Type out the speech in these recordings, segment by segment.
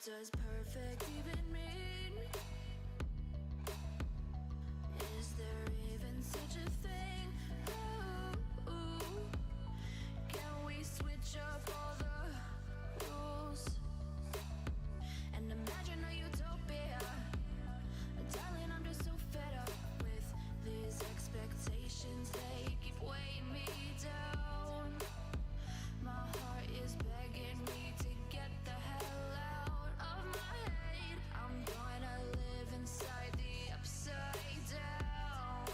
does perfect even mean? Is there even such a thing? Ooh, can we switch up all the rules and imagine a utopia? Darling, I'm just so fed up with these expectations. They keep weighing me down. My heart is begging me to get the hell out of my head. I'm gonna live inside the upside down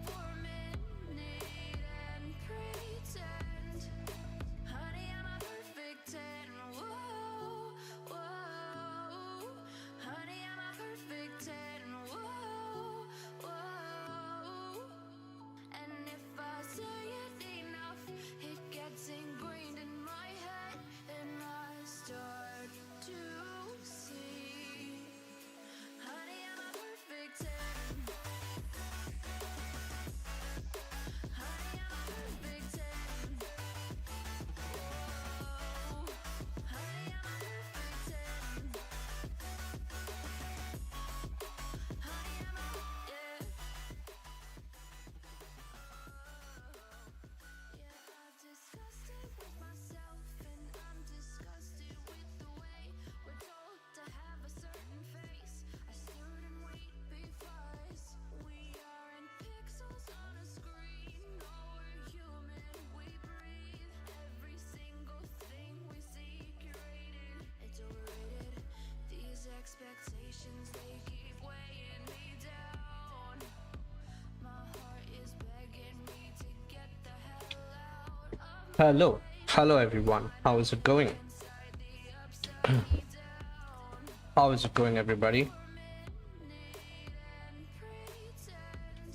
for a minute and pretend, honey, I'm a perfect 10. Whoa, whoa, honey, I'm a perfect 10. Whoa, whoa, and if I say it enough, it gets ingrained in my head, and I start to see, honey, I'm a perfect 10. Honey, I'm a perfect 10. Whoa, honey, I'm a perfect 10. Honey, I'm a, yeah. Yeah, I've discussed it with myself, and I'm disgusted with the way we're told to have a certain face. I stare and wait because we aren't pixels on a screen. No, we're human, we breathe. Every single thing we see curated, it's overrated. These expectations, they keep weighing me down. My heart is begging me to get the hell out of my Hello everyone. How is it going? inside the upside down. How is it going, everybody? And pretend,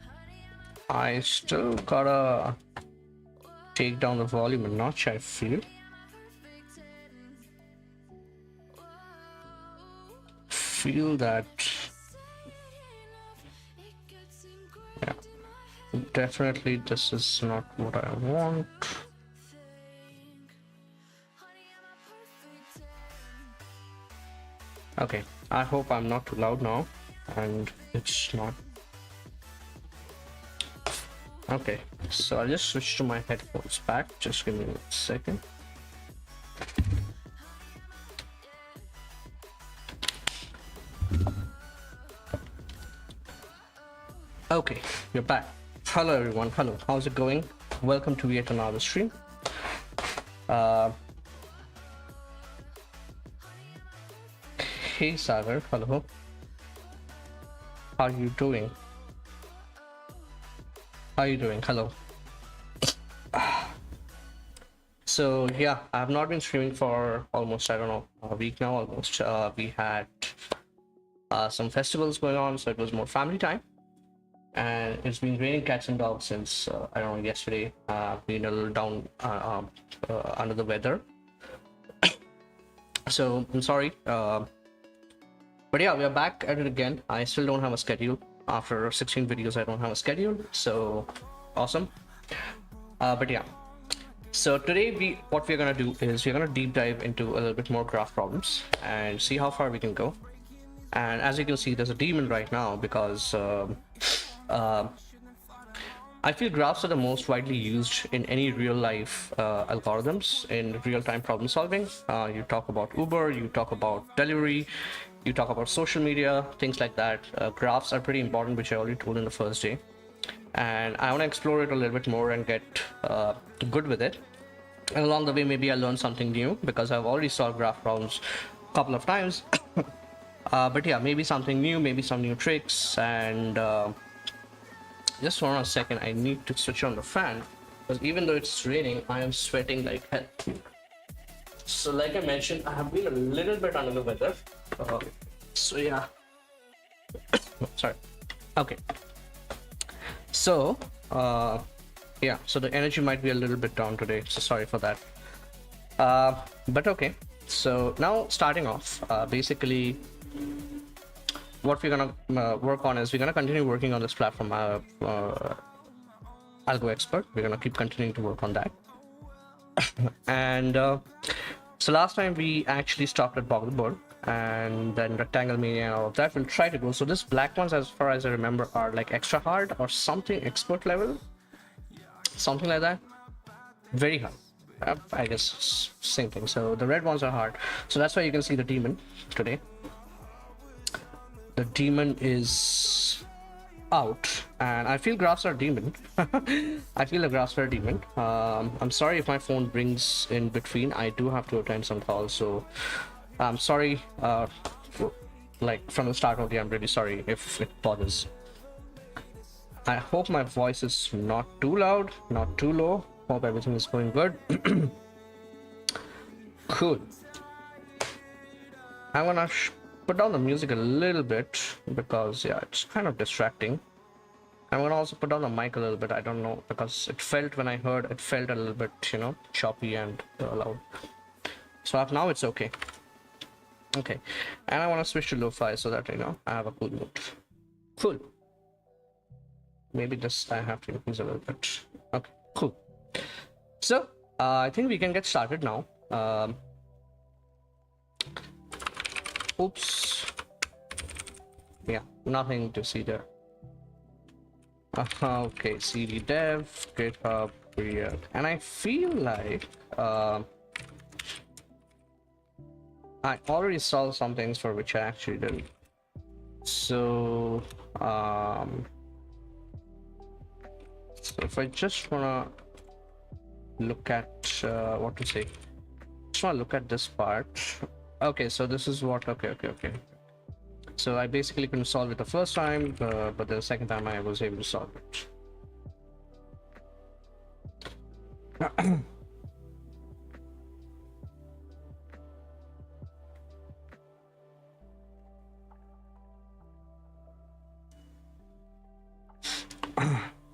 honey, I still gotta take down the volume a notch, I feel. perfect 10. Whoa, Feel that it gets ingrained yeah, in my head. definitely this is not what I want. Think, honey, I'm a perfect 10. Okay, I hope I'm not too loud now and it's not. Okay, so I'll just switch to my headphones back. Just give me a second. Okay, you're back. Hello everyone. Hello, how's it going? Welcome to yet another stream. Hey Sagar, hello. How are you doing? How are you doing? Hello. So yeah, I have not been streaming for almost, I don't know, a week now almost. We had some festivals going on, so it was more family time. And it's been raining cats and dogs since, I don't know, yesterday. Been a little down under the weather. So I'm sorry. But yeah, we are back at it again. I still don't have a schedule. After 16 videos, I don't have a schedule. So awesome. But yeah. So today, what we're gonna do is we're gonna deep dive into a little bit more graph problems and see how far we can go. And as you can see, there's a demon right now because I feel graphs are the most widely used in any real life algorithms in real-time problem solving. You talk about Uber, you talk about delivery, you talk about social media, things like that. Graphs are pretty important, which I already told in the first day. And I want to explore it a little bit more and get good with it. And along the way, maybe I learn something new because I've already solved graph problems a couple of times. But yeah, maybe something new, maybe some new tricks. And just for a second, I need to switch on the fan because even though it's raining, I am sweating like hell. So like I mentioned, I have been a little bit under the weather. So yeah. Sorry. Okay. So yeah, so the energy might be a little bit down today, so sorry for that. But okay, so now starting off, basically what we're gonna work on is we're gonna continue working on this platform, AlgoExpert. We're gonna keep continuing to work on that. And So last time we actually stopped at Boggleboard and then Rectangle Mania and all of that. We'll try to go. So this black ones, as far as I remember, are like extra hard or something, expert level, something like that. Very hard. I guess same thing. So the red ones are hard. So that's why you can see the demon today. The demon is out, and I feel graphs are demon. I feel the graphs are demon. I'm sorry if my phone rings in between. I do have to attend some calls, so I'm sorry. Like from the start only, I'm really sorry if it bothers. I hope my voice is not too loud, not too low. Hope everything is going good. Cool. I'm gonna put down the music a little bit because yeah, it's kind of distracting. I'm gonna also put down the mic a little bit. I don't know, because it felt, when I heard, it felt a little bit, you know, choppy and loud. So now it's okay. Okay, and I want to switch to lo-fi so that, you know, I have a cool mood. Cool. Maybe this I have to increase a little bit. Okay, cool. So I think we can get started now. Oops. Yeah, nothing to see there. Okay, cd dev, GitHub, React, and I feel like I already saw some things for which I actually did. So, so if I just wanna look at what to say, just wanna look at this part. Okay, so this is what. Okay. So I basically couldn't solve it the first time, but the second time I was able to solve it.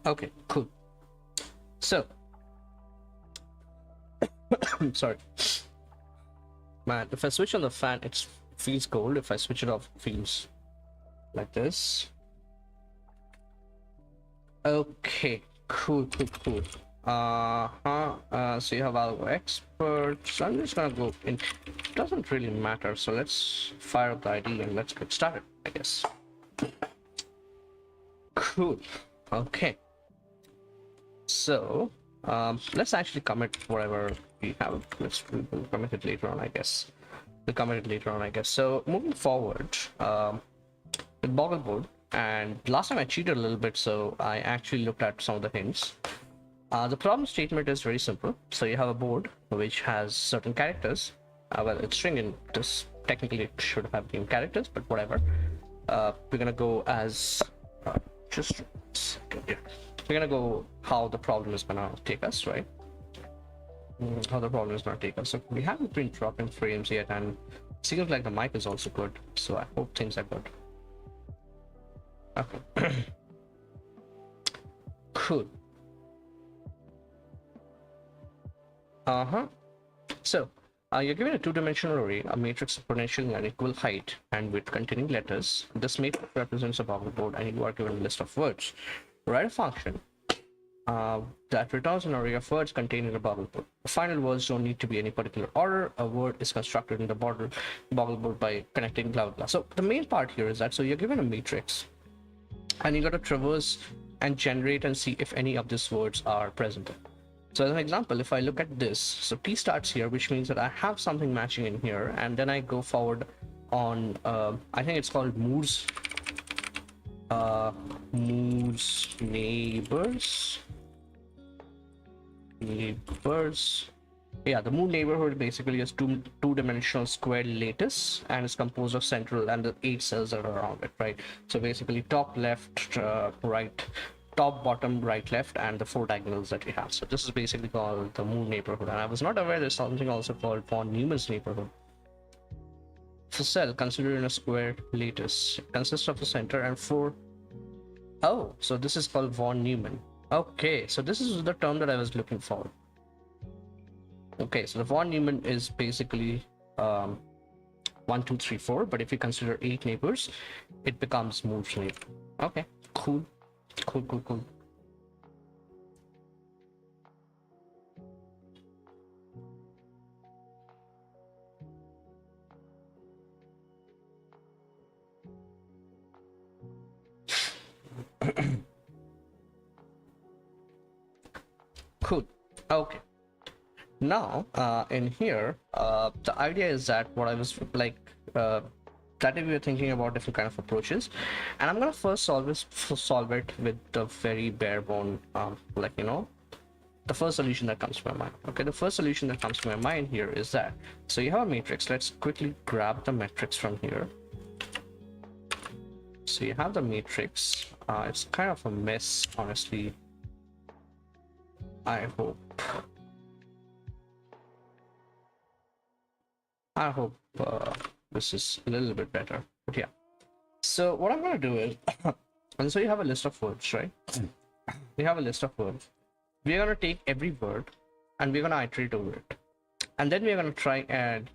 Okay, cool. So, sorry, man. If I switch on the fan, it feels cold. If I switch it off, it feels like this. Okay, cool. So you have AlgoExpert. So I'm just gonna go in. It doesn't really matter. So let's fire up the ID and let's get started, I guess. Cool. Okay. So let's actually commit whatever we have. We'll commit it later on, I guess. We'll commit it later on, I guess. So moving forward with Boggleboard, and last time I cheated a little bit, so I actually looked at some of the hints. The problem statement is very simple. So you have a board which has certain characters. Well, it's string, and this technically it should have been characters, but whatever. We're gonna go as just a second here. We're gonna go how the problem is gonna take us, right? How the problem is gonna take us. So we haven't been dropping frames yet, and it seems like the mic is also good. So I hope things are good. Okay. Cool. So you're given a two-dimensional array, a matrix exponential and equal height and with containing letters. This matrix represents a Boggleboard, and you are given a list of words. Write a function that returns an array of words contained in a Boggleboard. The final words don't need to be any particular order. A word is constructed in the Boggleboard by connecting blah blah. So the main part here is that, so you're given a matrix, and you got to traverse and generate and see if any of these words are present. So as an example, if I look at this, so T starts here, which means that I have something matching in here, and then I go forward on, I think it's called moves neighbors. Yeah, the move neighborhood basically is two-dimensional squared lattice, and it's composed of central and the 8 cells that are around it, right? So basically top, left, right, top, bottom, right, left, and the 4 diagonals that we have. So this is basically called the moon neighborhood, and I was not aware there's something also called von Neumann's neighborhood. It's a cell considered in a square lattice. It consists of a center and 4. Oh, so this is called von Neumann. Okay, so this is the term that I was looking for. Okay, so the von Neumann is basically 1, 2, 3, 4, but if you consider 8 neighbors, it becomes Moore's neighbor. Okay, cool. Cool. Okay. Now, in here, the idea is that what I was like, that we were thinking about different kind of approaches, and I'm gonna first solve it with the very bare bone, like the first solution that comes to my mind. Okay, the first solution that comes to my mind here is that, so you have a matrix. Let's quickly grab the matrix from here. So you have the matrix. It's kind of a mess, honestly. I hope this is a little bit better. But yeah. So what I'm gonna do is, and so you have a list of words, right? We have a list of words. We're gonna take every word and we're gonna iterate over it, and then we're gonna try and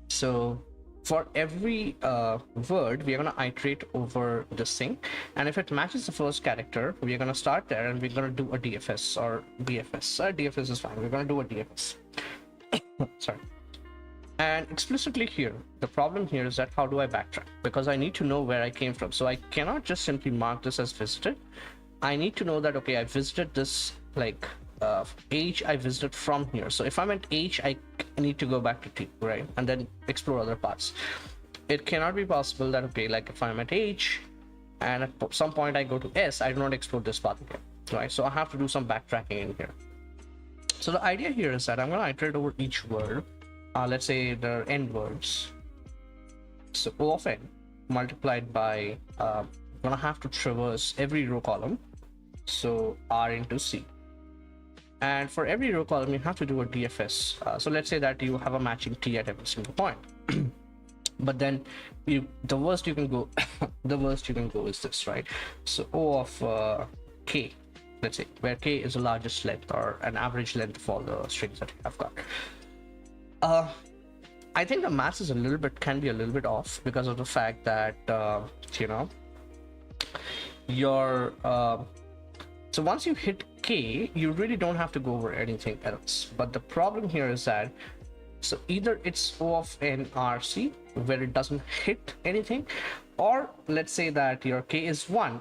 so for every word we're gonna iterate over this thing, and if it matches the first character, we're gonna start there and we're gonna do a DFS or BFS. DFS is fine. We're gonna do a DFS. Sorry. And explicitly here, the problem here is that how do I backtrack? Because I need to know where I came from. So I cannot just simply mark this as visited. I need to know that, okay, I visited this, like H, I visited from here. So if I'm at H, I need to go back to T, right? And then explore other paths. It cannot be possible that, okay, like if I'm at H and at some point I go to S, I do not explore this path again, right? So I have to do some backtracking in here. So the idea here is that I'm going to iterate over each word. Let's say there are n words. So O of n multiplied by, gonna have to traverse every row column. So R into C. And for every row column, you have to do a DFS. So let's say that you have a matching T at every single point. But then the worst you can go, the worst you can go is this, right? So O of K, let's say, where K is the largest length or an average length of all the strings that you have got. I think the maths is can be a little bit off because of the fact that so once you hit K, you really don't have to go over anything else. But the problem here is that, so either it's O of n RC where it doesn't hit anything, or let's say that your K is 1.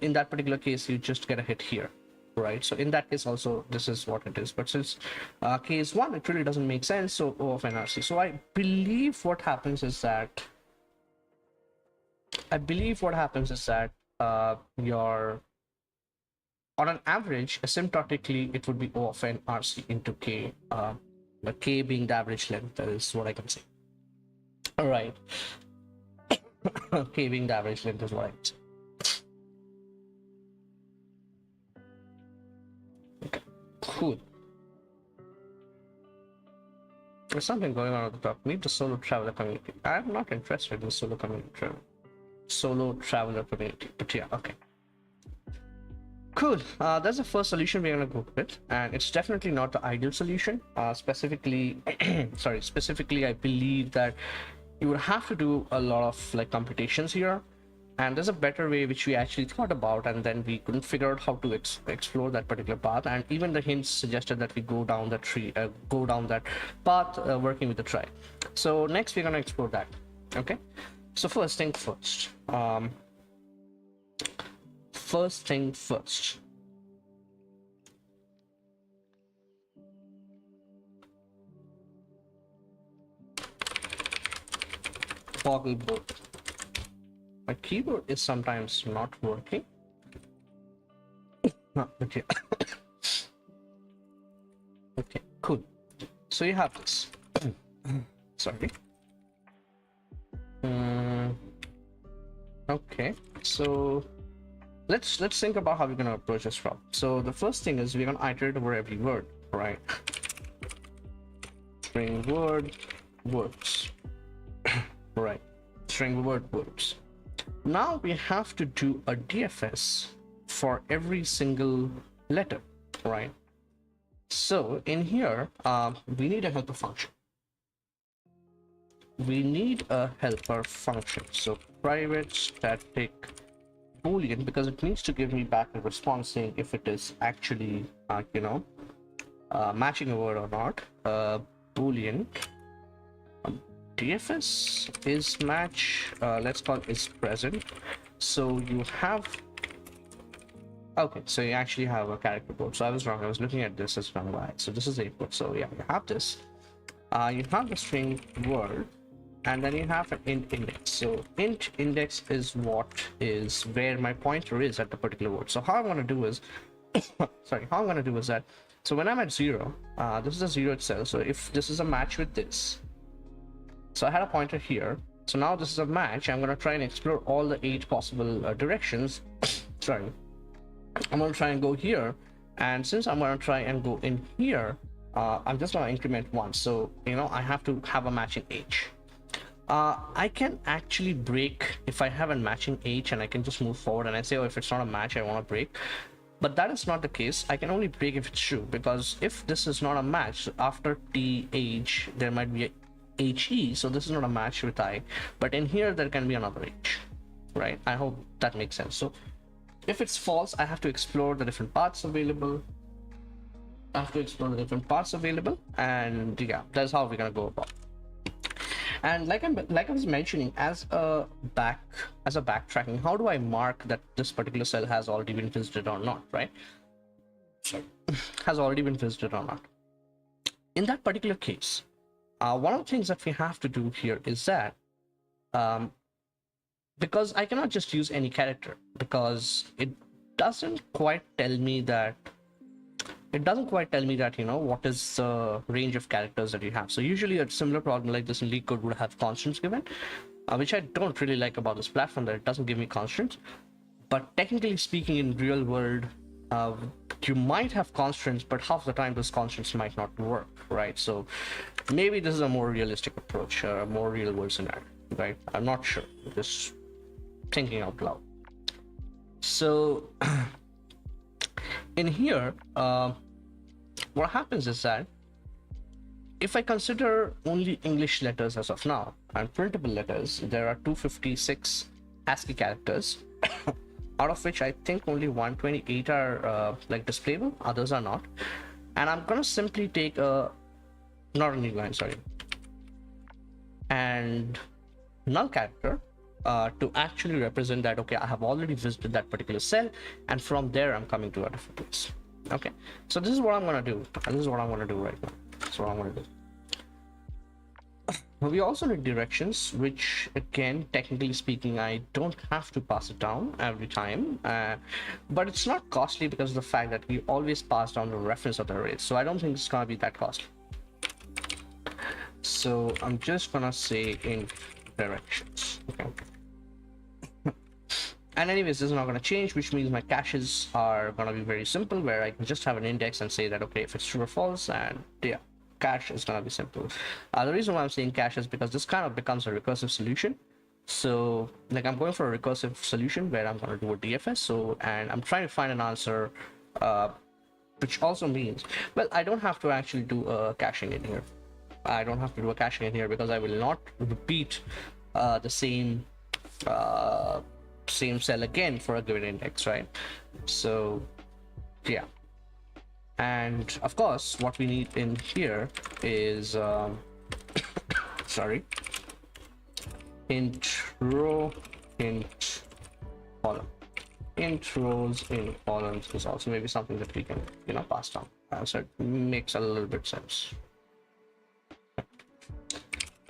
In that particular case, you just get a hit here. Right, so in that case also this is what it is, but since K is 1, it really doesn't make sense. So O of NRC. So I believe what happens is that your, on an average, asymptotically it would be O of NRC into K, the K being the average length. That is what I can say. All right. K being the average length is what I can say. Cool. There's something going on at the top. Meet the solo traveler community. I'm not interested in solo traveler community, but yeah, okay. Cool. That's the first solution we're gonna go with, and it's definitely not the ideal solution. Specifically, I believe that you would have to do a lot of like computations here. And there's a better way which we actually thought about, and then we couldn't figure out how to explore that particular path. And even the hints suggested that we go down that path, working with the try. So next we're gonna explore that. Okay. So first thing first. Toggle board. My keyboard is sometimes not working. Okay. Okay, cool. So you have this. Sorry. Okay, so let's think about how we're gonna approach this problem. So the first thing is we're gonna iterate over every word, right? String word words. Right. String word words. Now we have to do a DFS for every single letter, right? So in here, we need a helper function. So private static boolean, because it needs to give me back a response saying if it is actually, matching a word or not. Boolean. DFS is match, let's call it is present. So you have Okay, so you actually have a character code. So I was wrong. I was looking at this as one by. So this is the input. So yeah, you have this. You have the string word, and then you have an int index. So int index is what is where my pointer is at the particular word. So how I'm going to do is, sorry, how I'm going to do is that. So when I'm at 0, this is a 0 itself. So if this is a match with this, so I had a pointer here. So now this is a match. I'm going to try and explore all the 8 possible directions. Sorry. I'm going to try and go here. And since I'm going to try and go in here, I'm just going to increment 1. So, you know, I have to have a matching H. I can actually break if I have a matching H, and I can just move forward and I say, oh, if it's not a match, I want to break. But that is not the case. I can only break if it's true, because if this is not a match, after TH, there might be a HE, so this is not a match with I, but in here there can be another H, right? I hope that makes sense. So if it's false, I have to explore the different paths available. And yeah, that's how we're gonna go about. And like I was mentioning, as a backtracking, how do I mark that this particular cell has already been visited or not, right? Sorry, has already been visited or not. In that particular case, one of the things that we have to do here is that, because I cannot just use any character, because it doesn't quite tell me that, you know, what is the range of characters that you have. So usually a similar problem like this in LeetCode would have constants given, which I don't really like about this platform, that it doesn't give me constants. But technically speaking, in real world, you might have constants, but half the time those constants might not work, right? So maybe this is a more realistic approach, a more real world scenario, right? I'm not sure, just thinking out loud. So in here, what happens is that if I consider only English letters as of now and printable letters, there are 256 ASCII characters, out of which I think only 128 are like displayable, others are not. And I'm gonna simply take not a new line, sorry, and null character to actually represent that, okay, I have already visited that particular cell, and from there I'm coming to a different place. Okay, so this is what I'm gonna do, and this is what I'm gonna do right now. That's what I'm gonna do. We also need directions, which again, technically speaking, I don't have to pass it down every time, but it's not costly because of the fact that we always pass down the reference of the array, so I don't think it's gonna be that costly. So I'm just gonna say in directions, okay. And anyways, this is not going to change, which means my caches are going to be very simple, where I can just have an index and say that, okay, if it's true or false, and yeah, cache is going to be simple. The reason why I'm saying cache is because this kind of becomes a recursive solution. So like I'm going for a recursive solution where I'm going to do a DFS. So, and I'm trying to find an answer, which also means, well, I don't have to actually do a caching in here. I don't have to do a caching in here because I will not repeat the same cell again for a given index, right? So yeah, and of course what we need in here is sorry, int row, int column. Int rows, int columns is also maybe something that we can, you know, pass down, so it makes a little bit sense.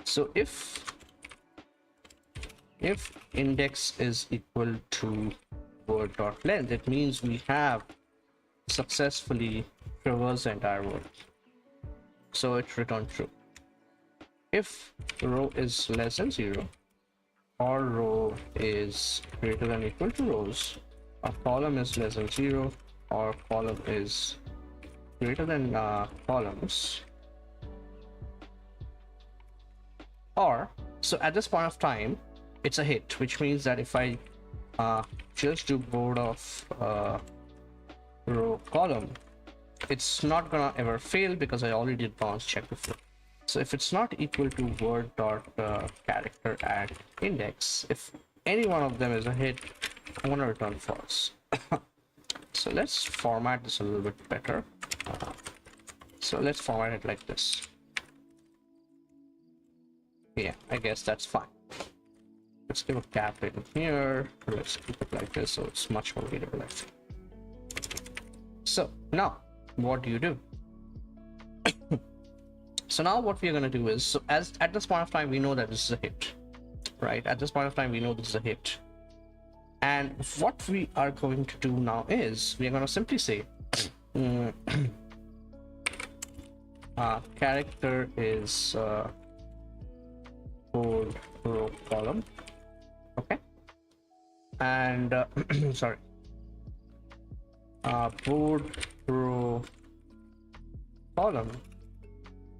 So if index is equal to word.length, it means we have successfully traversed the entire word, so it returned true. If row is less than 0, or row is greater than or equal to rows, or column is less than 0, or column is greater than columns, or so at this point of time it's a hit, which means that if I just do board of row column, it's not gonna ever fail because I already did bounce check before. So if it's not equal to word dot character at index, if any one of them is a hit, I'm gonna return false. So let's format this a little bit better. So let's format it like this. Yeah, I guess that's fine. Let's give a cap in here. Let's keep it like this so it's much more readable, I think. So now what do you do? So now what we are going to do is, so as at this point of time we know that this is a hit, right? At this point of time we know this is a hit, and what we are going to do now is we are going to simply say character is board row column, okay, and sorry, board row column,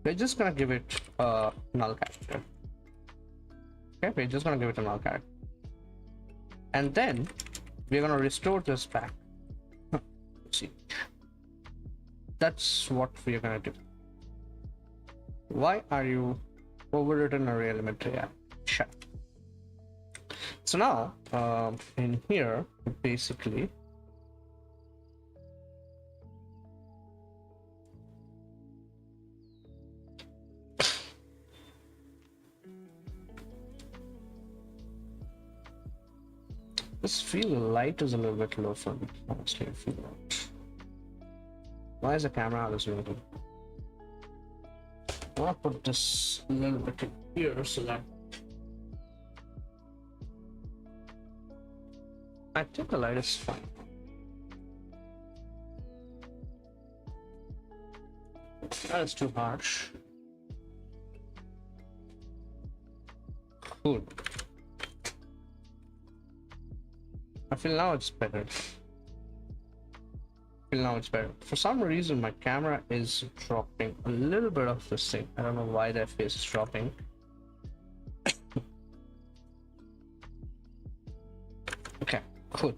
we're just gonna give it a null character. Okay, we're just gonna give it a null character, and then we're gonna restore this back. See, that's what we're gonna do. Why are you overwritten array elementary? Yeah, shut. So now in here basically this feel light is a little bit low for me, honestly. I feel that. Why is the camera this low? I'll put this a little bit in here so that I think the light is fine. That is too harsh. Cool. I feel now it's better. Now it's better. For some reason my camera is dropping a little bit of this thing. I don't know why that face is dropping. Okay, cool.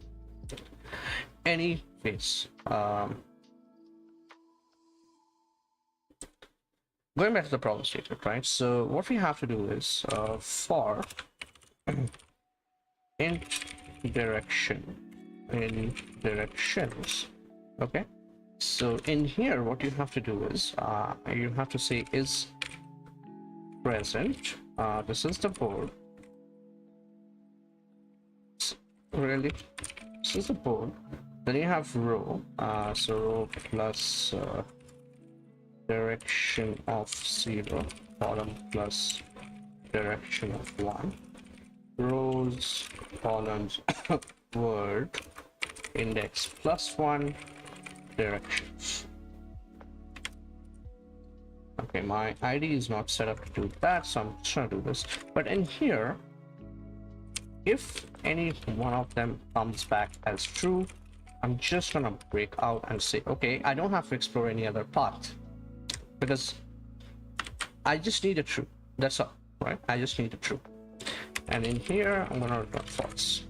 Any face. Going back to the problem statement, right? So what we have to do is for int direction in directions. Okay, so in here what you have to do is you have to say is present, this is the board, really, this is the board, then you have row, so row plus direction of 0, column plus direction of 1, rows, columns, word, index plus 1, directions. Okay, my ID is not set up to do that, so I'm just trying to do this. But in here, if any one of them comes back as true, I'm just gonna break out and say, okay, I don't have to explore any other path because I just need a true. That's all, right? I just need a true. And in here, I'm gonna return false.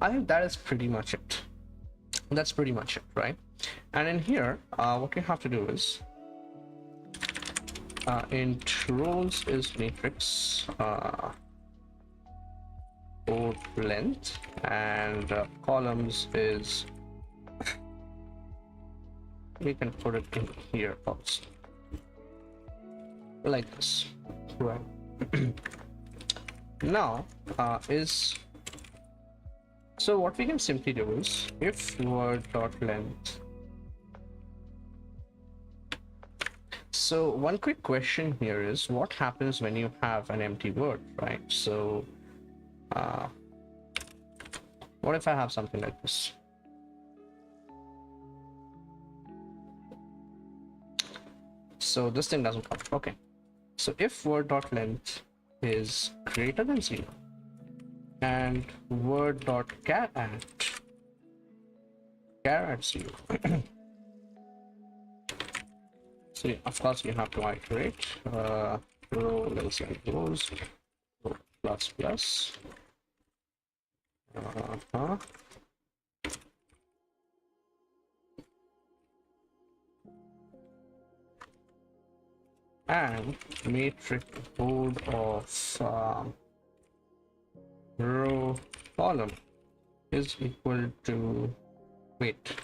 I think that is pretty much it. That's pretty much it, right? And in here, what we have to do is int rows is matrix board length, and columns is we can put it in here also, like this, right? Now is so what we can simply do is if word dot length. So one quick question here is what happens when you have an empty word, right? So what if I have something like this? So this thing doesn't come. Okay, so if word dot length is greater than 0 and word dot char at 0. So of course you have to iterate row less than rows, row plus plus and matrix board of row column is equal to wait.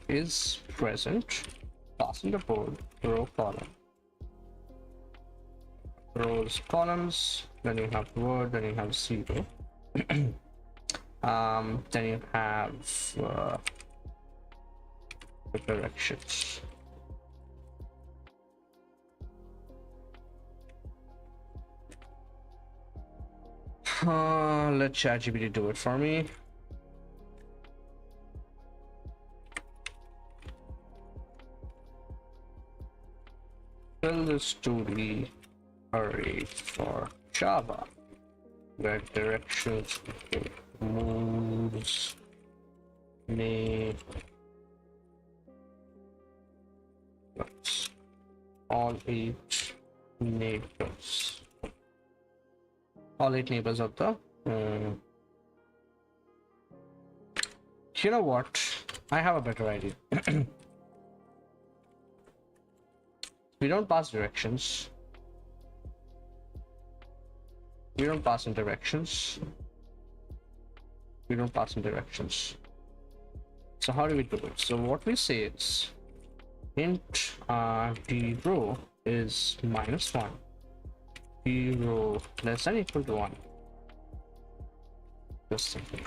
Is present passing the board, row column, rows columns, then you have word, then you have zero. Then you have the directions. Let ChatGPT do it for me. Fill this to the array for Java, where directions moves name all 8 neighbors. All 8 neighbors of the you know what, I have a better idea. We don't pass directions, we don't pass in directions, we don't pass in directions. So how do we do it? So what we say is int the row is -1, the row less than equal to 1. Just simple.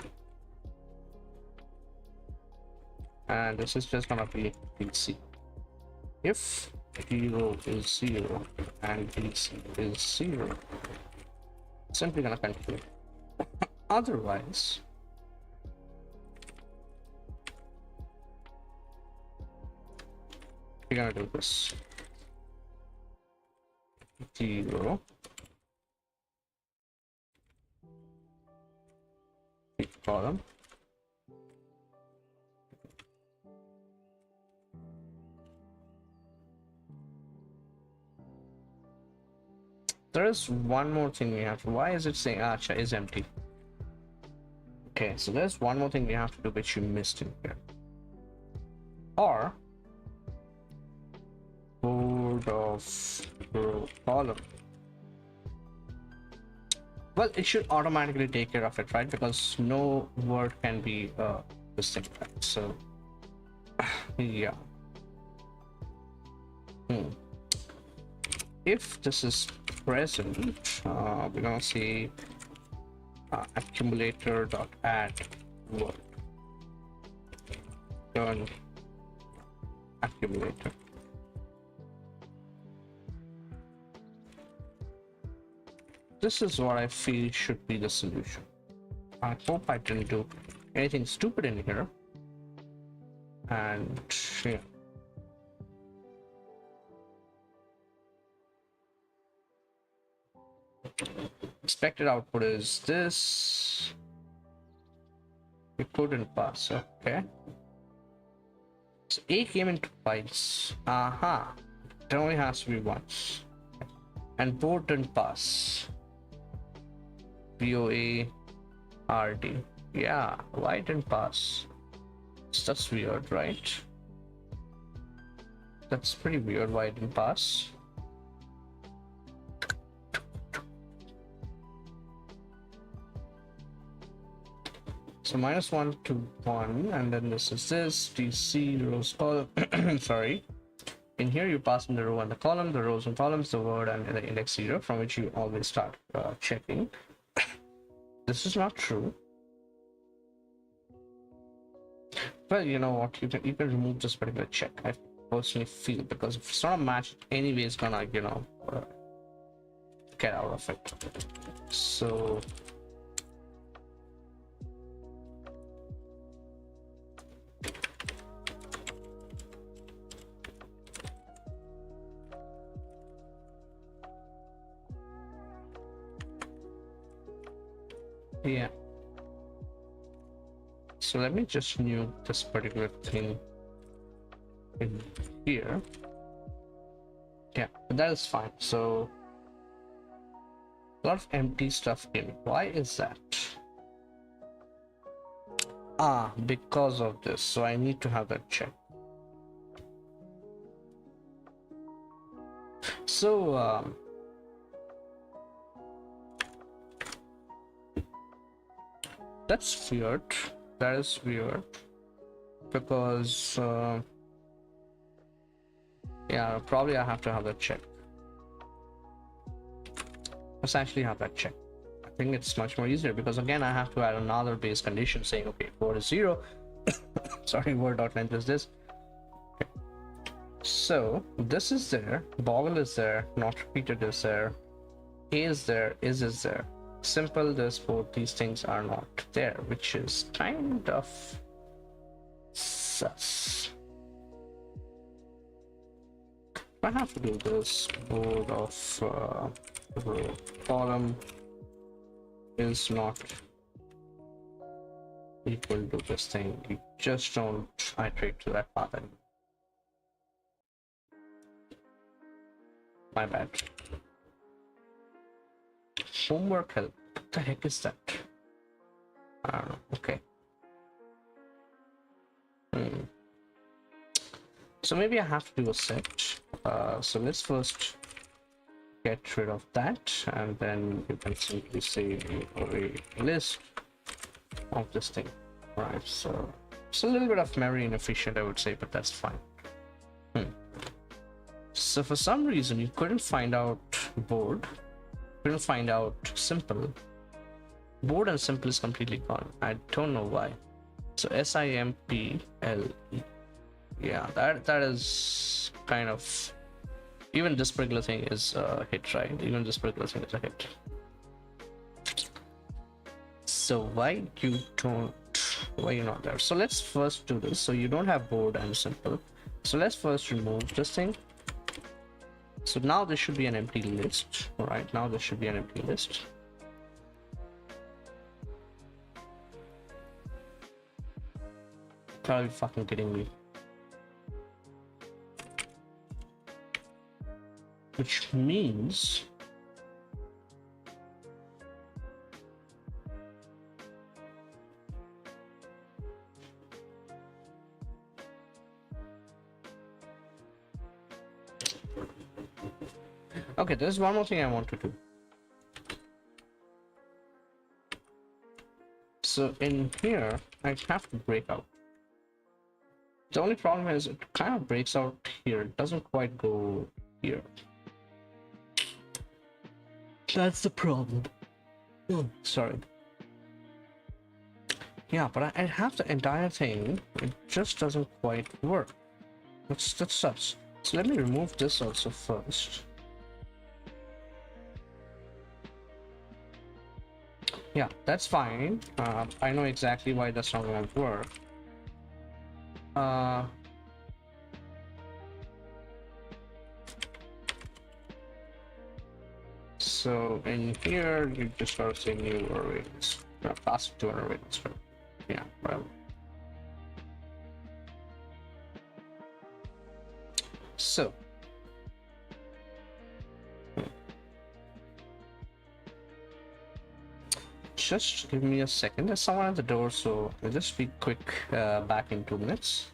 And this is just gonna be BC. If the row is 0 and BC is 0, simply gonna continue. Otherwise, we're gonna do this. 0 column, there is one more thing we have to. Why is it saying acha is empty? Okay, so there's one more thing we have to do which you missed in here. Or board of row column. Well, it should automatically take care of it, right? Because no word can be this thing, right? So yeah. If this is present, we're gonna say accumulator.add word. Turn accumulator. This is what I feel should be the solution. I hope I didn't do anything stupid in here. And yeah. Expected output is this. We couldn't pass, okay. So A came into twice. Aha. It only has to be once. And board didn't pass. BOA RD. Yeah, why didn't pass? That's weird, right? That's pretty weird why it didn't pass. So -1 to 1, and then this is this DC rows column. Sorry. In here you pass in the row and the column, the rows and columns, the word and the index 0, from which you always start checking. This is not true. Well, you know what, you can remove this particular check, I personally feel, because if it's not a match, anyway it's gonna, you know, get out of it. So yeah. So let me just nuke this particular thing in here. Yeah, but that is fine. So a lot of empty stuff in. Why is that? Ah, because of this. So I need to have that check. So that's weird. That is weird, because Yeah, probably I have to have that check. Let's actually have that check. I think it's much more easier because again I have to add another base condition saying okay, word is 0. Sorry, word.length is this. Okay. So this is there, boggle is there, not repeated is there, a is there, is there. Simple, this both these things are not there, which is kind of sus. I have to do this board of row column is not equal to this thing. You just don't iterate to that path anymore. My bad. Homework help. What the heck is that? I don't know. Okay. So maybe I have to do a set. So let's first get rid of that, and then you can simply say a list of this thing. Right. So it's a little bit of memory inefficient, I would say, but that's fine. So for some reason you couldn't find out board, couldn't find out simple. Board and simple is completely gone. I don't know why. So simple. Yeah, that is kind of, even this particular thing is a hit, right? Even this particular thing is a hit. So why you're not there? So let's first do this. So you don't have board and simple. So let's first remove this thing. So now this should be an empty list. All right, now this should be an empty list. Are you fucking kidding me? Which means okay, there's one more thing I want to do. So in here, I have to break out. The only problem is it kind of breaks out here. It doesn't quite go here. That's the problem. Oh, sorry. Yeah, but I have the entire thing. It just doesn't quite work. That's such. So let me remove this also first. Yeah, that's fine. I know exactly why that's not going to work. So in here, you just gotta say new array. Pass it to an array. Yeah, well. So. Just give me a second. There's someone at the door, so I'll just be quick, back in 2 minutes.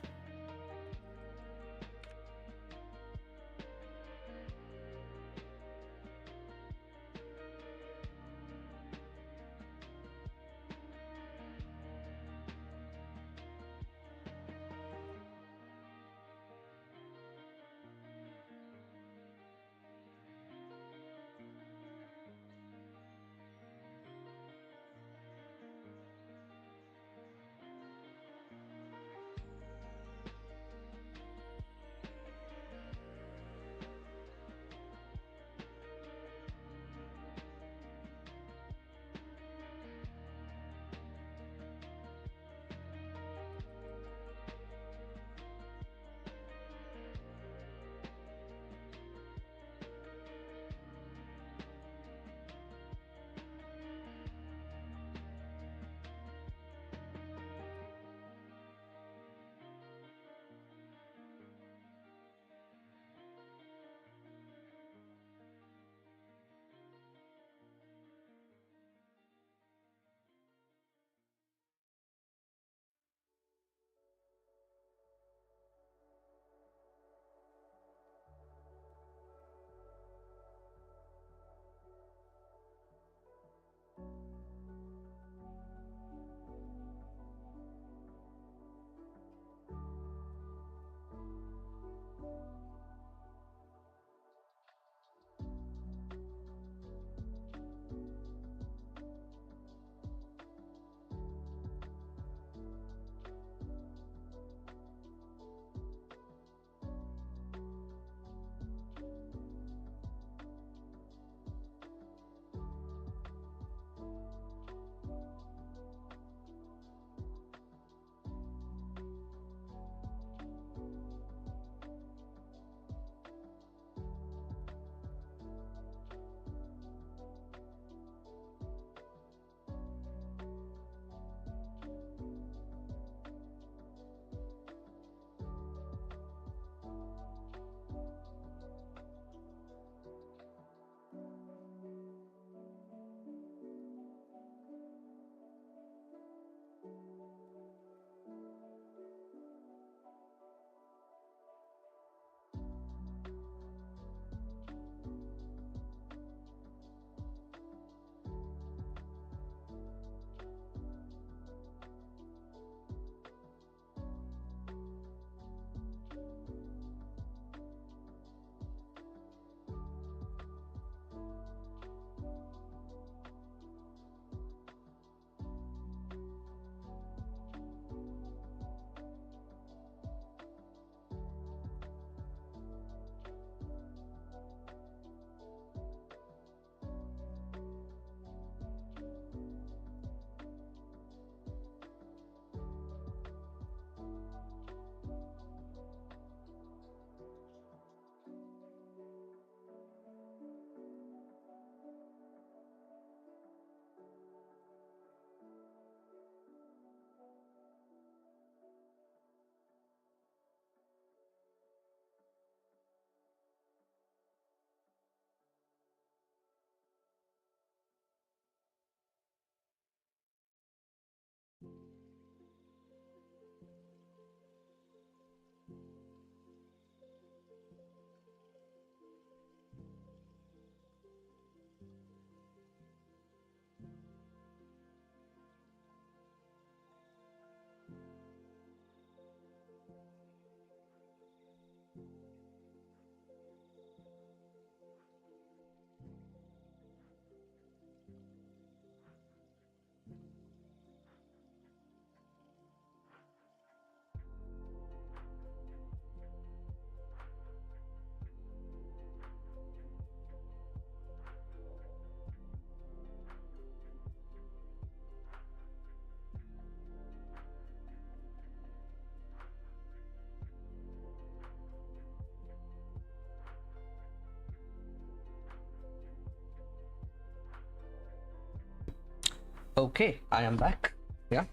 Okay, I am back. Yeah.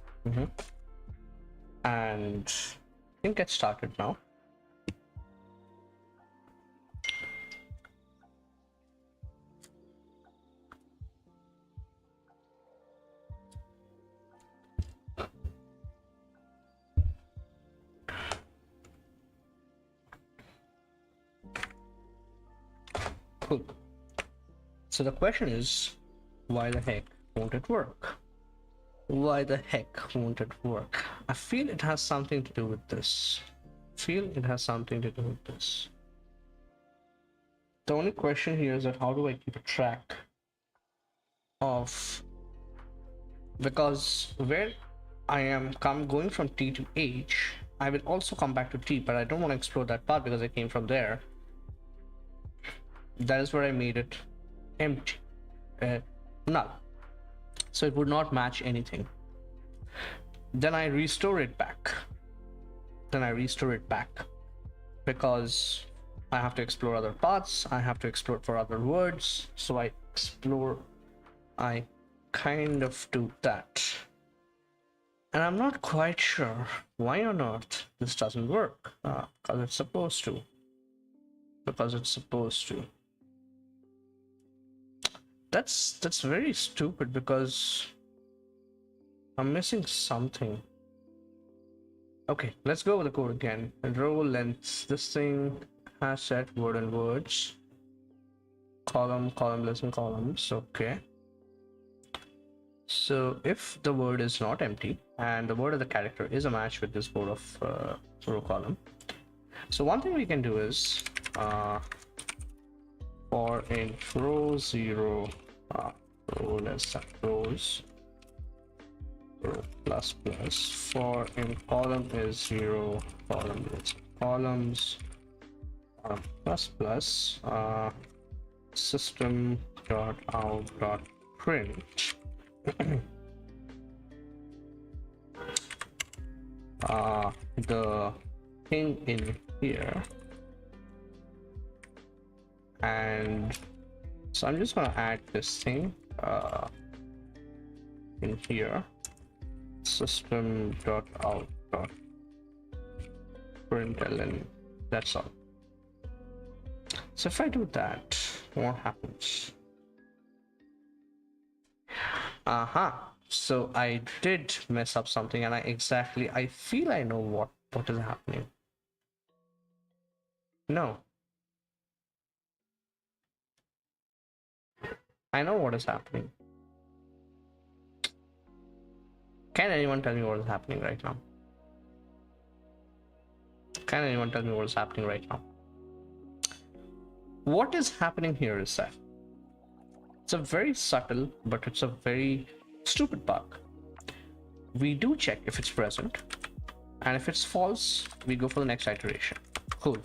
And we can get started now. Cool. So the question is, why the heck won't it work? Why the heck won't it work? I feel it has something to do with this. The only question here is that how do I keep a track of, because where I am going from T to H, I will also come back to T, but I don't want to explore that path because I came from there. That is where I made it empty, null. So it would not match anything. Then I restore it back. Because I have to explore other paths. I have to explore for other words. So I kind of do that. And I'm not quite sure why on earth this doesn't work. Because it's supposed to. That's very stupid because I'm missing something. Okay, let's go with the code again. Row length. This thing has set word and words. Column, listen, columns. Okay. So if the word is not empty and the word of the character is a match with this word of row column. So one thing we can do is for in row 0, row less than rows, row plus plus, for in column is 0, column is columns, plus plus, system dot out dot print the thing in here, and so I'm just gonna add this thing in here, system dot out dot println. That's all. So if I do that, what happens? So I did mess up something, and I feel I know what is happening. No, I know what is happening. Can anyone tell me what is happening right now? What is happening here is that it's a very subtle, but it's a very stupid bug. We do check if it's present, and if it's false, we go for the next iteration. Cool.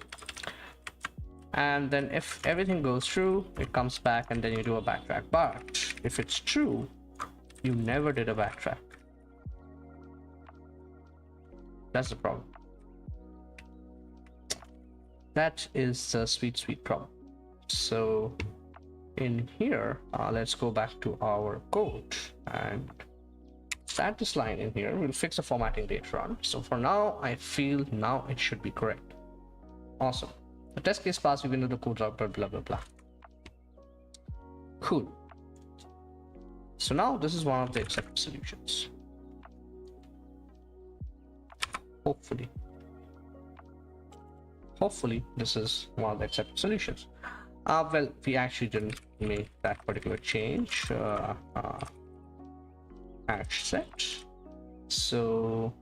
And then if everything goes through, it comes back, and then you do a backtrack. But if it's true, you never did a backtrack. That's the problem. That is the sweet problem. So in here, let's go back to our code and add this line in here. We'll fix the formatting later on. So for now, I feel now it should be correct. Awesome. The test case pass, we can do the code out, blah blah blah. Cool. So now this is one of the accepted solutions. Hopefully this is one of the accepted solutions. Well, we actually didn't make that particular change. Hash set. So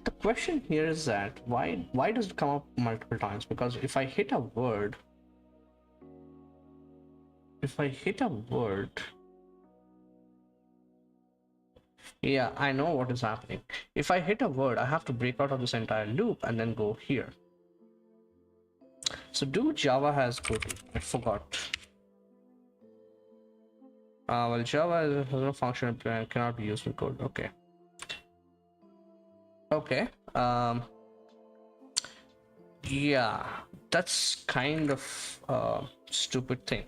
the question here is that why does it come up multiple times? Because if I hit a word, yeah, I know what is happening. If I hit a word, I have to break out of this entire loop and then go here. So do Java has good? I forgot. Well, Java has no function and cannot be used in code. Okay. Yeah, that's kind of a stupid thing.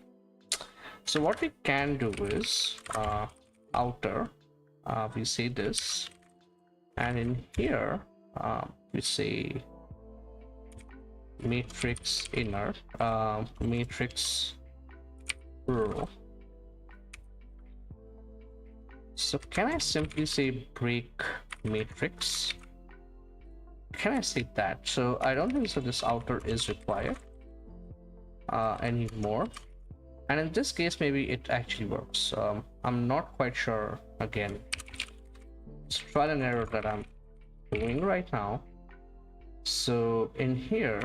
So what we can do is outer, we say this, and in here we say matrix inner, matrix row. So can I simply say break matrix? Can I say that? So I don't think so this outer is required anymore. And in this case, maybe it actually works. I'm not quite sure. Again, it's trial and error that I'm doing right now. So in here,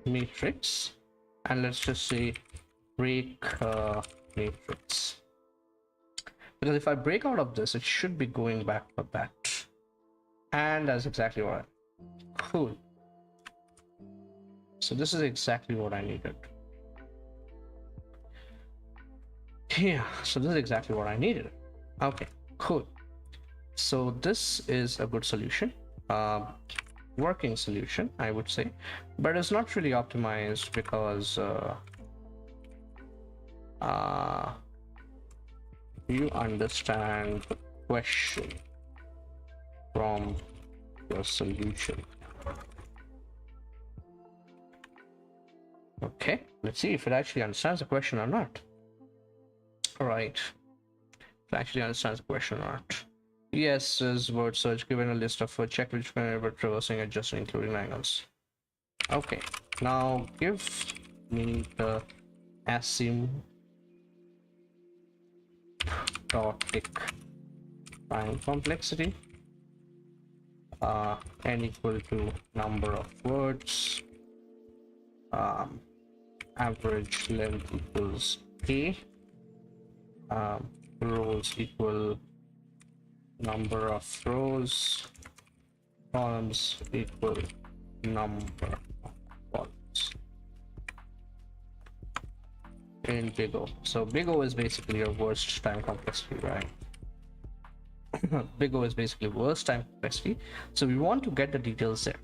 matrix, and let's just say break matrix. Because if I break out of this, it should be going back for that. And that's exactly what cool. So this is exactly what I needed. Yeah, so this is exactly what I needed. Okay, cool. So this is a good solution, working solution, I would say, but it's not really optimized because you understand the question from your solution. Okay, let's see if it actually understands the question or not. All right, if it actually understands the question or not. Yes, is word search given a list of check which whenever traversing, adjusting, including angles. Okay, now give me the asymptotic time complexity, n equal to number of words, average length equals a, rows equal number of rows, columns equal number of columns in big O. So big O is basically your worst time complexity, right? Big O is basically worst time complexity. So we want to get the details there.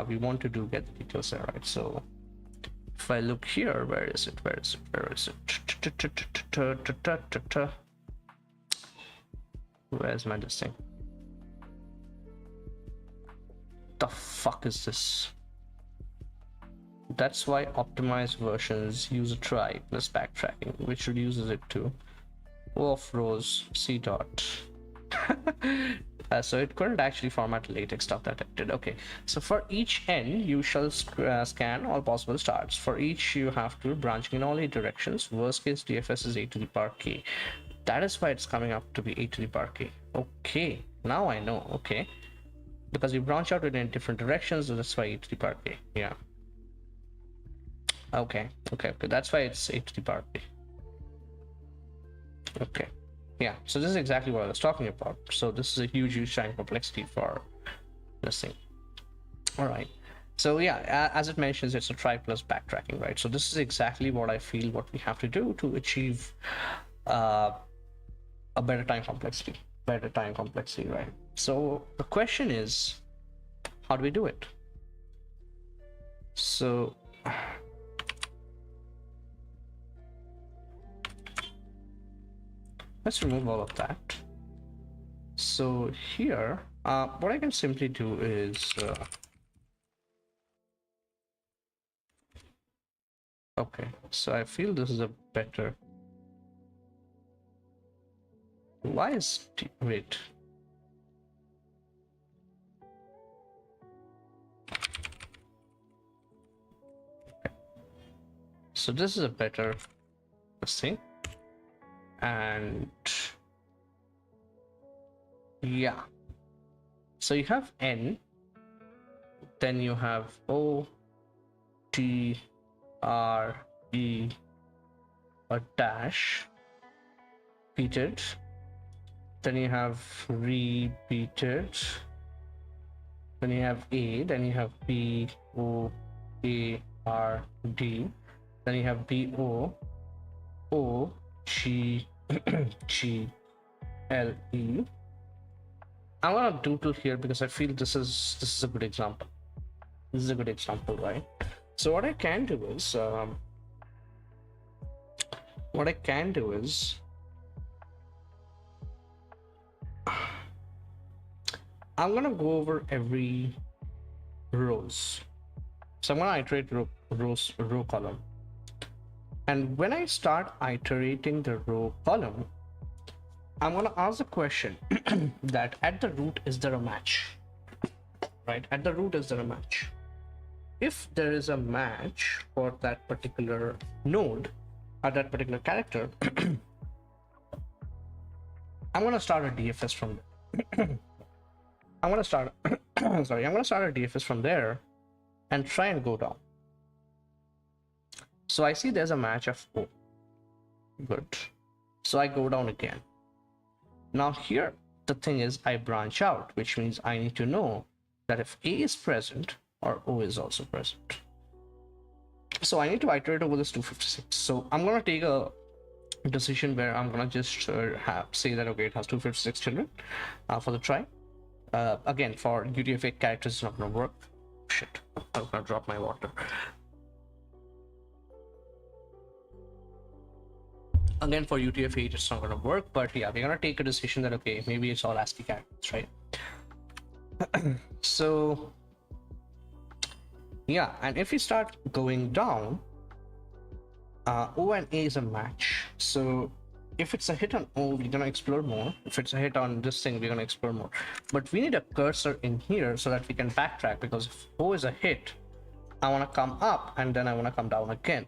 We want to get the details there, right? So if I look here, where is it? Where's my this thing? The fuck is this? That's why optimized versions use a try plus backtracking, which reduces it to O of rows C dot. So it couldn't actually format latex stuff that it did. Okay, so for each n you shall scan all possible starts. For each you have to branching in all 8 directions. Worst case DFS is a to the power k. That is why it's coming up to be a to the power k. Okay, now I know. Okay, because you branch out in different directions, so that's why a to the power k. Yeah, okay, that's why it's a to the power k. Okay, yeah, so this is exactly what I was talking about. So this is a huge time complexity for this thing. All right, so yeah, as it mentions, it's a try plus backtracking, right? So this is exactly what I feel what we have to do to achieve a better time complexity, right? So the question is, how do we do it? So let's remove all of that. So here, what I can simply do is okay, so I feel this is a better. Why is wait? Okay. So this is a better thing, and yeah. So you have n, then you have O, T, R, E, a dash, repeated. Then you have repeated. Then you have A. Then you have B, O, A, R, D. Then you have B, O, O, G, G, L, E. I'm gonna doodle here because I feel this is a good example. This is a good example, right? So what I can do is, I'm gonna go over every rows. So I'm gonna iterate row column. And when I start iterating the row column, I'm gonna ask the question that at the root, is there a match? Right? At the root, is there a match? If there is a match for that particular node or that particular character, I'm gonna start a DFS from there. I'm gonna start sorry, I'm gonna start a DFS from there and try and go down. So I see there's a match of O. Good. So I go down again. Now here the thing is, I branch out, which means I need to know that if A is present or O is also present. So I need to iterate over this 256. So I'm gonna take a decision where I'm gonna just say that okay, it has 256 children for the try. Again, for UTF-8 characters, it's not gonna work. Shit, I'm gonna drop my water. Again, for UTF-8, it's not gonna work, but yeah, we're gonna take a decision that okay, maybe it's all ASCII characters, right? So yeah, and if we start going down, O and A is a match. So if it's a hit on O, we're gonna explore more. If it's a hit on this thing, we're gonna explore more. But we need a cursor in here so that we can backtrack, because if O is a hit, I wanna come up and then I wanna come down again.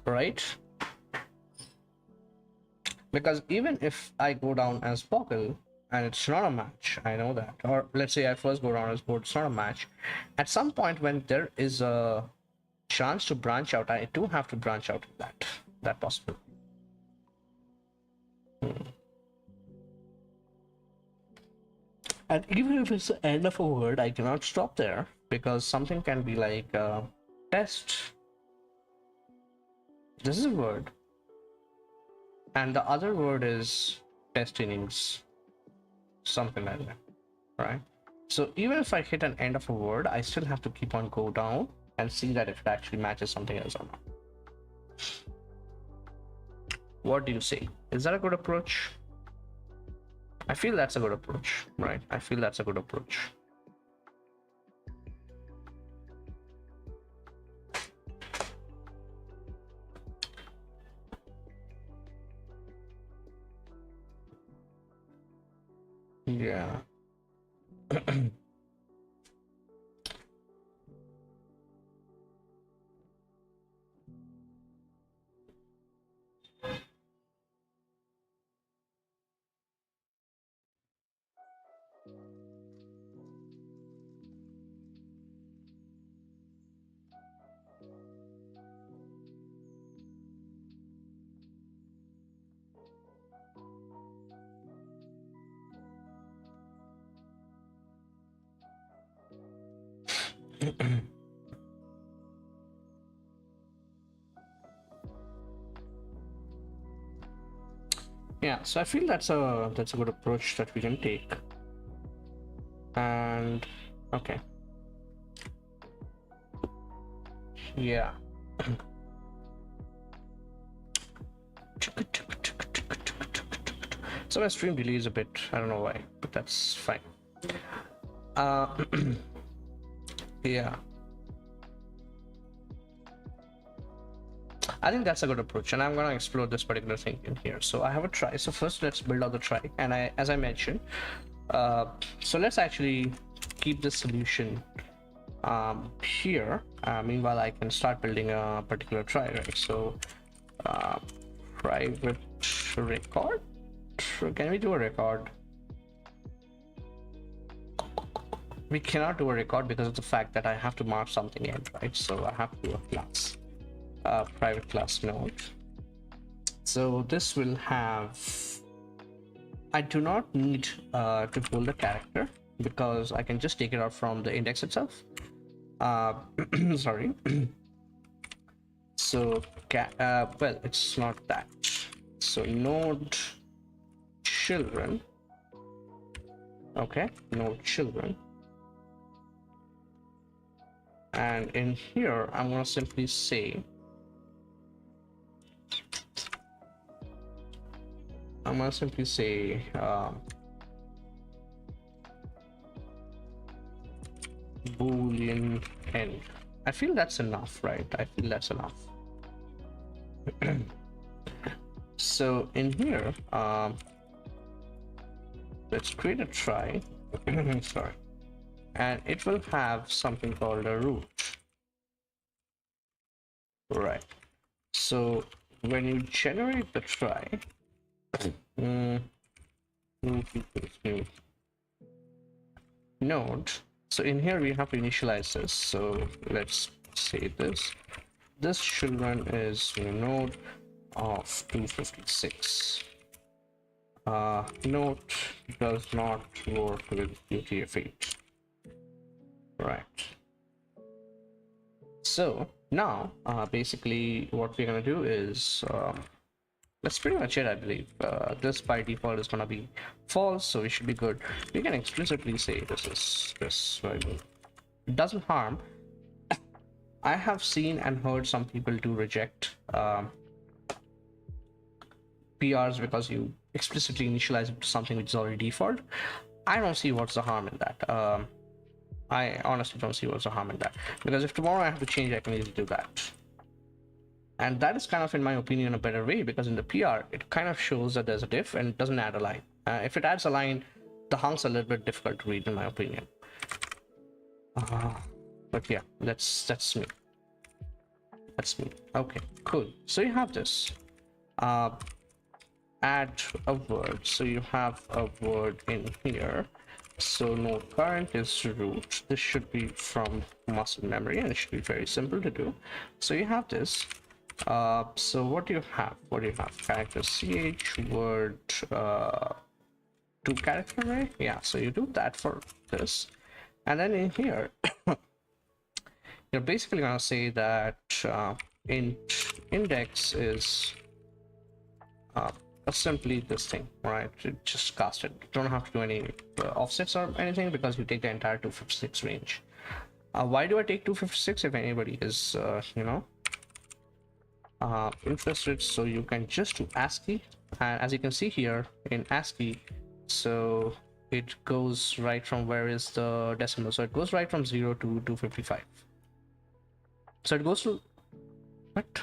Right? Because even if I go down as Boggle and it's not a match, I know that, or let's say I first go down as Board, it's not a match, at some point when there is a chance to branch out, I do have to branch out that possibility. And even if it's the end of a word, I cannot stop there, because something can be like test. This is a word, and the other word is test innings, something like that, right? So even if I hit an end of a word, I still have to keep on go down and see that if it actually matches something else or not. What do you say? Is that a good approach? I feel that's a good approach, right? I feel that's a good approach. Yeah. Yeah, so I feel that's a good approach that we can take. And okay. Yeah. So my stream delay is a bit, I don't know why, but that's fine. Yeah. I think that's a good approach, and I'm gonna explore this particular thing in here. So I have a try. So first, let's build out the try, and as I mentioned, so let's actually keep this solution here. Meanwhile, I can start building a particular try, right? So private record. Can we do a record? We cannot do a record because of the fact that I have to mark something in, right? So I have to do a class. Private class node. So this will have, I do not need to pull the character because I can just take it out from the index itself. Sorry. So well, it's not that. So node children. Okay, node children. And in here, I'm going to simply say, Boolean end. I feel that's enough, right? I feel that's enough. So in here, let's create a try. Sorry. And it will have something called a root. Right. So when you generate the try, node. So in here we have to initialize this. So let's say this children is node of 256. Node does not work with UTF-8. Right. So now basically what we're gonna do is that's pretty much it, I believe. This by default is gonna be false, so we should be good. We can explicitly say this variable. It doesn't harm. I have seen and heard some people do reject PRs because you explicitly initialize it to something which is already default. I don't see what's the harm in that. I honestly don't see what's the harm in that, because if tomorrow I have to change, I can easily do that. And that is kind of, in my opinion, a better way, because in the PR, it kind of shows that there's a diff and it doesn't add a line. If it adds a line, the hunk's a little bit difficult to read, in my opinion. But yeah, that's me. That's me. Okay, cool. So you have this. Add a word. So you have a word in here. So node current is root. This should be from muscle memory, and it should be very simple to do. So you have this. So what do you have? Character ch, word, 2 character array. Yeah, so you do that for this, and then in here you're basically gonna say that index is simply this thing, right? Just cast it. You don't have to do any offsets or anything, because you take the entire 256 range. Why do I take 256? If anybody is interested, so you can just do ASCII, and as you can see here in ASCII, so it goes right from, where is the decimal, so it goes right from 0 to 255. So it goes to what?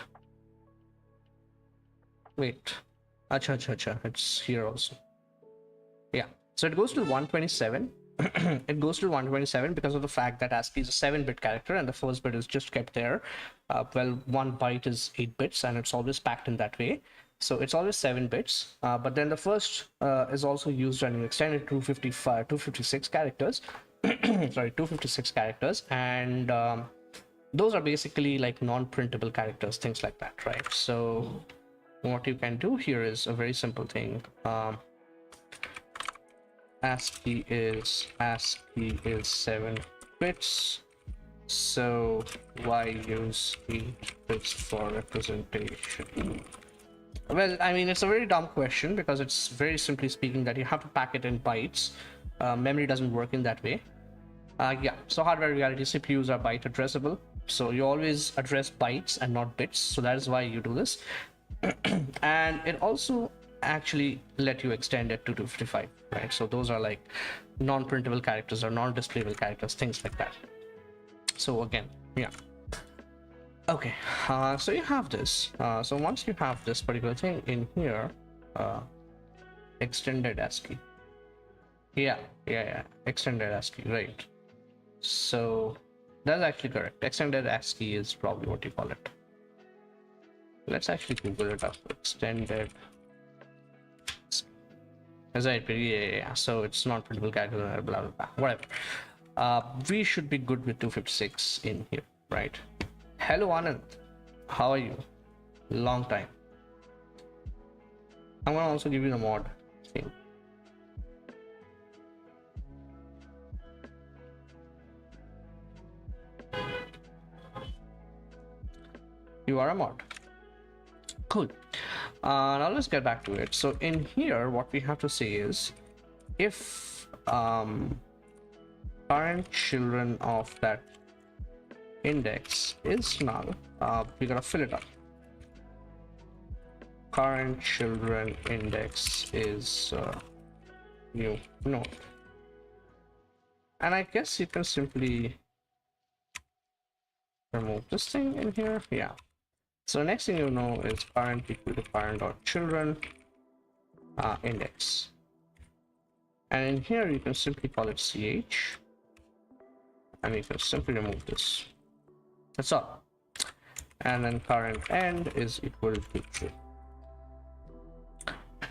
Wait, acha, it's here also. Yeah, so it goes to 127. It goes to 127 because of the fact that ASCII is a 7-bit character and the first bit is just kept there. Well, 1 byte is 8 bits and it's always packed in that way. So it's always 7 bits. But then the first is also used when you extended 256 characters. Sorry, 256 characters. And those are basically like non-printable characters, things like that, right? So what you can do here is a very simple thing. ASCII is 7 bits, so why use 8 bits for representation? Well, I mean, it's a very dumb question, because it's very simply speaking that you have to pack it in bytes. Memory doesn't work in that way. Yeah, so hardware reality CPUs are byte addressable, so you always address bytes and not bits, so that is why you do this. And it also actually let you extend it to 255, right? So those are like non-printable characters or non-displayable characters, things like that. So again, yeah. Okay, so you have this. So once you have this particular thing in here, extended ASCII. Yeah, extended ASCII, right? So that's actually correct. Extended ASCII is probably what you call it. Let's actually Google it up. Extended. Is right? Yeah. So it's not printable character, blah blah blah. Whatever. We should be good with 256 in here, right? Hello Anand, how are you? Long time. I'm gonna also give you the mod thing. You are a mod. Cool. Now let's get back to it. So in here, what we have to say is, if current children of that index is null, we gotta fill it up. Current children index is new node. And I guess you can simply remove this thing in here. Yeah. So next thing you know is current equal to current.children index. And in here you can simply call it ch, and you can simply remove this. That's all. And then current end is equal to true.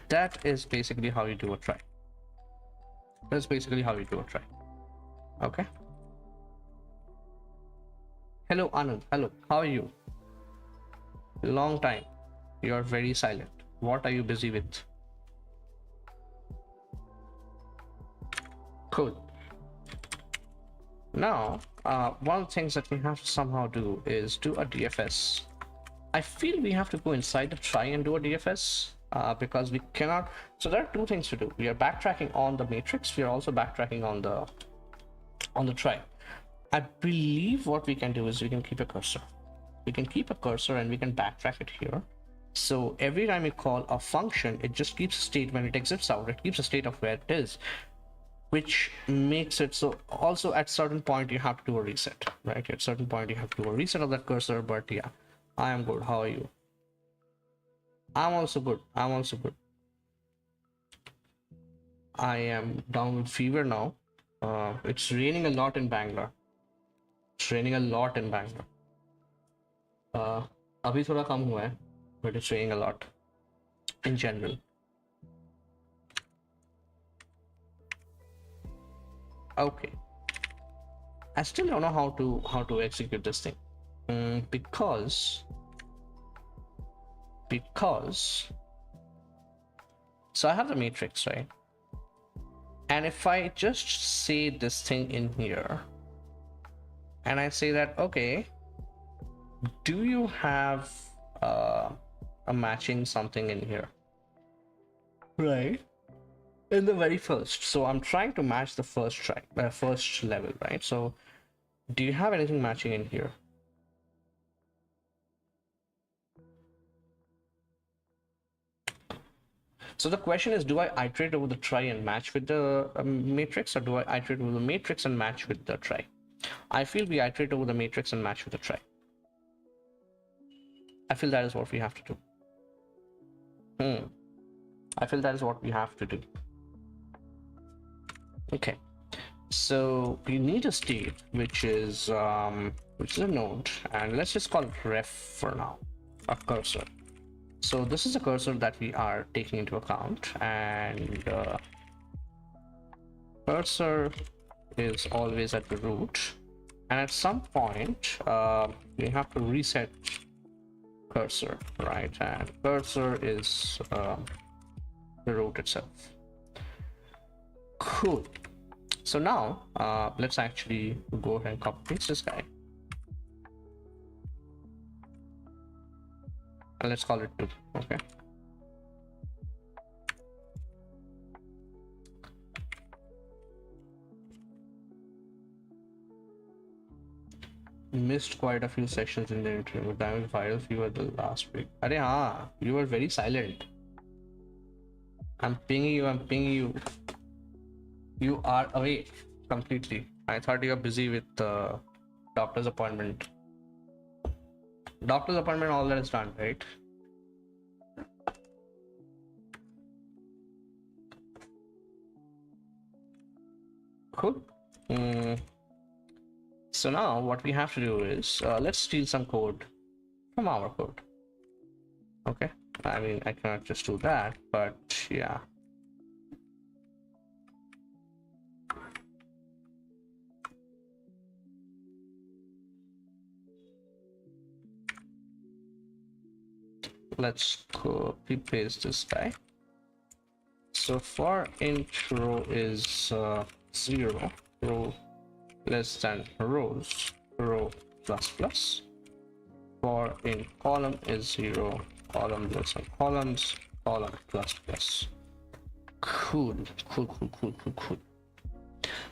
That is basically how you do a try. That's basically how you do a try. Okay. Hello Anand. Hello. How are you? Long time. You are very silent. What are you busy with? Cool. Now, one of the things that we have to somehow do is do a DFS. I feel we have to go inside the try and do a DFS because we cannot. So there are two things to do. We are backtracking on the matrix. We are also backtracking on the try. I believe what we can do is we can keep a cursor. We can keep a cursor and we can backtrack it here. So every time we call a function, it just keeps a state. When it exits out, it keeps a state of where it is, which makes it so also at certain point you have to do a reset, right? At certain point you have to do a reset of that cursor. But yeah, I am good. How are you? I'm also good. I'm also good. I am down with fever now. It's raining a lot in Bangalore. It's raining a lot in Bangalore. अभी थोड़ा कम हुआ है, but it's raining a lot in general. Okay. I still don't know how to execute this thing because so I have the matrix, right? And if I just say this thing in here and I say that, okay, do you have a matching something in here, right? In the very first, so I'm trying to match the first first level, right? So do you have anything matching in here? So the question is, do I iterate over the try and match with the matrix, or do I iterate over the matrix and match with the try? I feel we iterate over the matrix and match with the try. I feel that is what we have to do. I feel that is what we have to do. Okay, so we need a state which is a node, and let's just call it ref for now, a cursor. So this is a cursor that we are taking into account, and cursor is always at the root, and at some point we have to reset cursor, right? And cursor is the root itself. Cool. So now let's actually go ahead and copy paste this guy, and let's call it 2. Okay. Missed quite a few sections in the interview. Damage viral fever the last week. Arey haan, you were very silent. I'm pinging you. You are away completely. I thought you were busy with the doctor's appointment. Doctor's appointment, all that is done, right? Cool. So now what we have to do is let's steal some code from our code. Okay. I mean, I cannot just do that, but yeah. Let's copy paste this guy. So for int row is 0, row less than rows, row plus plus. For int column is 0, column less than columns, column plus plus. Cool.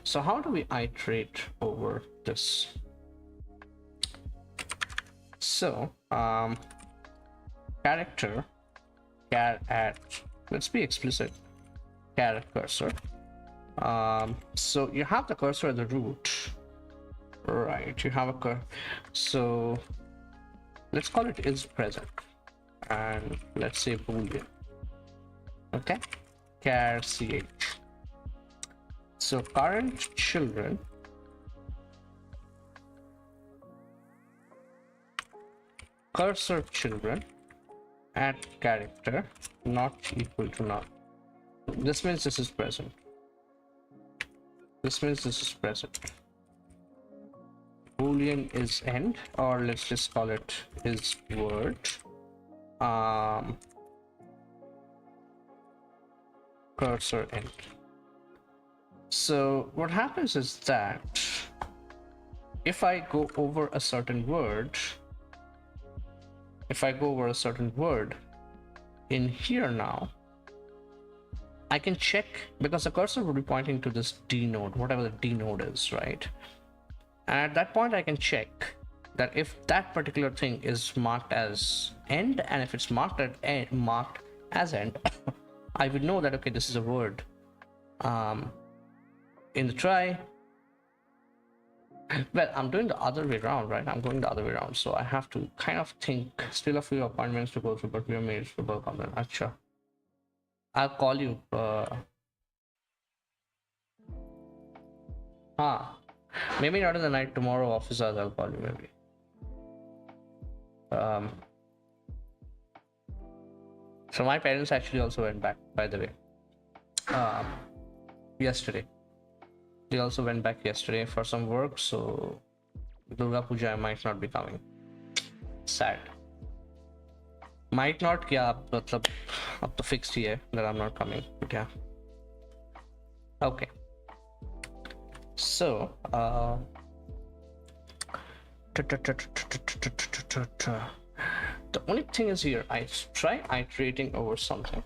So how do we iterate over this? So character char at, let's be explicit, char cursor. So you have the cursor at the root, right? You have a so let's call it is present, and let's say boolean. Okay, char ch. So current children cursor children at character not equal to null. This means this is present. This means this is present. Boolean is end, or let's just call it is word. Cursor end. So what happens is that if I go over a certain word, in here now, I can check, because the cursor would be pointing to this D node, whatever the D node is, right? And at that point I can check that if that particular thing is marked as end, and if it's marked as end, I would know that okay, this is a word in the try. Well, I'm doing the other way around, right? I'm going the other way around, so I have to kind of think. Still a few appointments to go through, but we are made to work on that. Acha, I'll call you. Maybe not in the night, tomorrow office hours I'll call you maybe. So my parents actually also went back, by the way, yesterday. They also went back yesterday for some work, so Durga Puja I might not be coming. Sad. Might not, yeah, but up to fixed here that I'm not coming, but yeah. Okay. So, the only thing is here, I try iterating over something.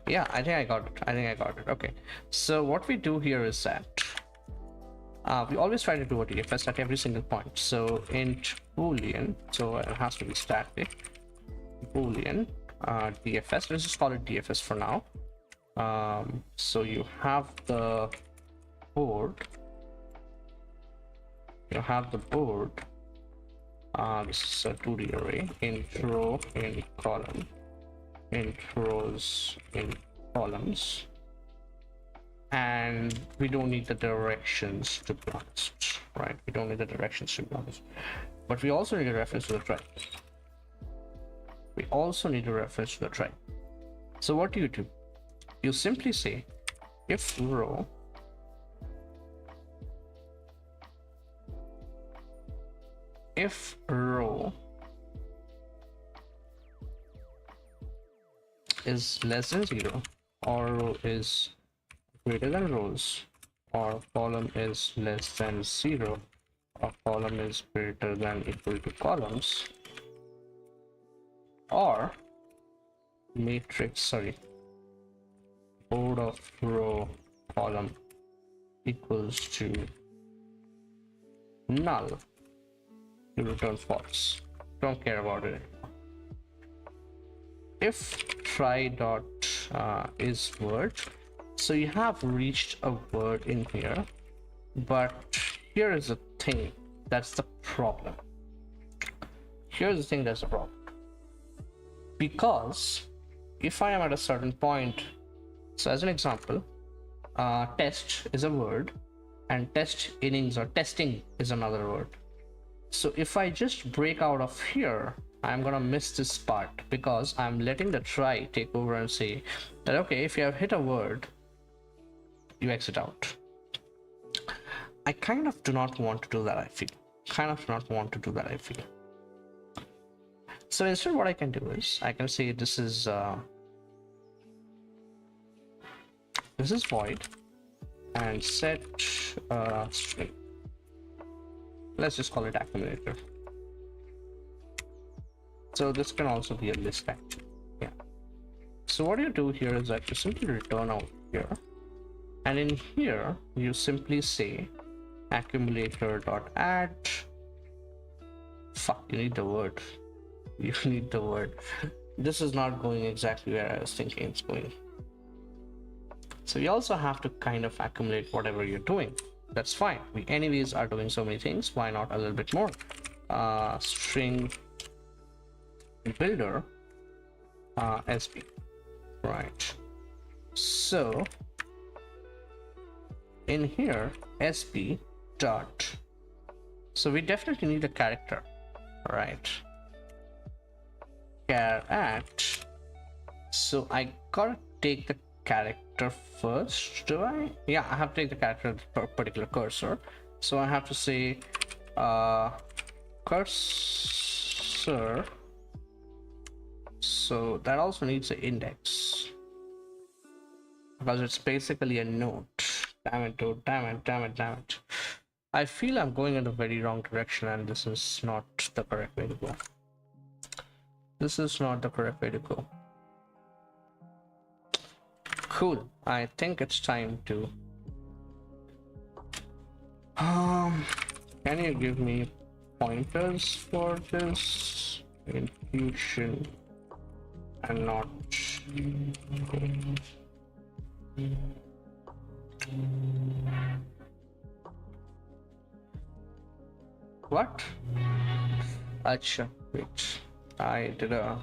Yeah, I think I got it. Okay, so what we do here is that we always try to do a DFS at every single point. So int boolean, so it has to be static boolean DFS. Let's just call it DFS for now. So you have the board. This is a 2D array. Int row, int column, int rows, int columns, and we don't need the directions, to be honest, right? We don't need the directions, to be honest, but we also need a reference to the try. So what do? You simply say if row is less than 0, or row is greater than rows, or column is less than 0, or column is greater than equal to columns, or board of row column equals to null, you return false. Don't care about it. If try dot is word, so you have reached a word in here, but here is the thing that's the problem. Because if I am at a certain point, so as an example, test is a word and test innings or testing is another word. So if I just break out of here, I'm gonna miss this part, because I'm letting the try take over and say that okay, if you have hit a word, you exit out. I kind of do not want to do that, I feel. So instead what I can do is I can say this is void and set string. Let's just call it accumulator. So this can also be a list actually. Yeah. So what you do here is that you simply return out here And in here, you simply say accumulator.add. Fuck, you need the word. You need the word. This is not going exactly where I was thinking it's going. So you also have to kind of accumulate whatever you're doing. That's fine. We anyways are doing so many things. Why not a little bit more? String builder sp. Right. So in here, sp dot. So we definitely need a character, right? Char at. So I gotta take the character first, do I? Yeah, I have to take the character particular cursor. So I have to say cursor. So that also needs an index because it's basically a node. Damn it, dude. Damn it, damn it, damn it. I feel I'm going in the very wrong direction and this is not the correct way to go. This is not the correct way to go. Cool. I think it's time to can you give me pointers for this? Infusion and not what? Acha, wait. I did a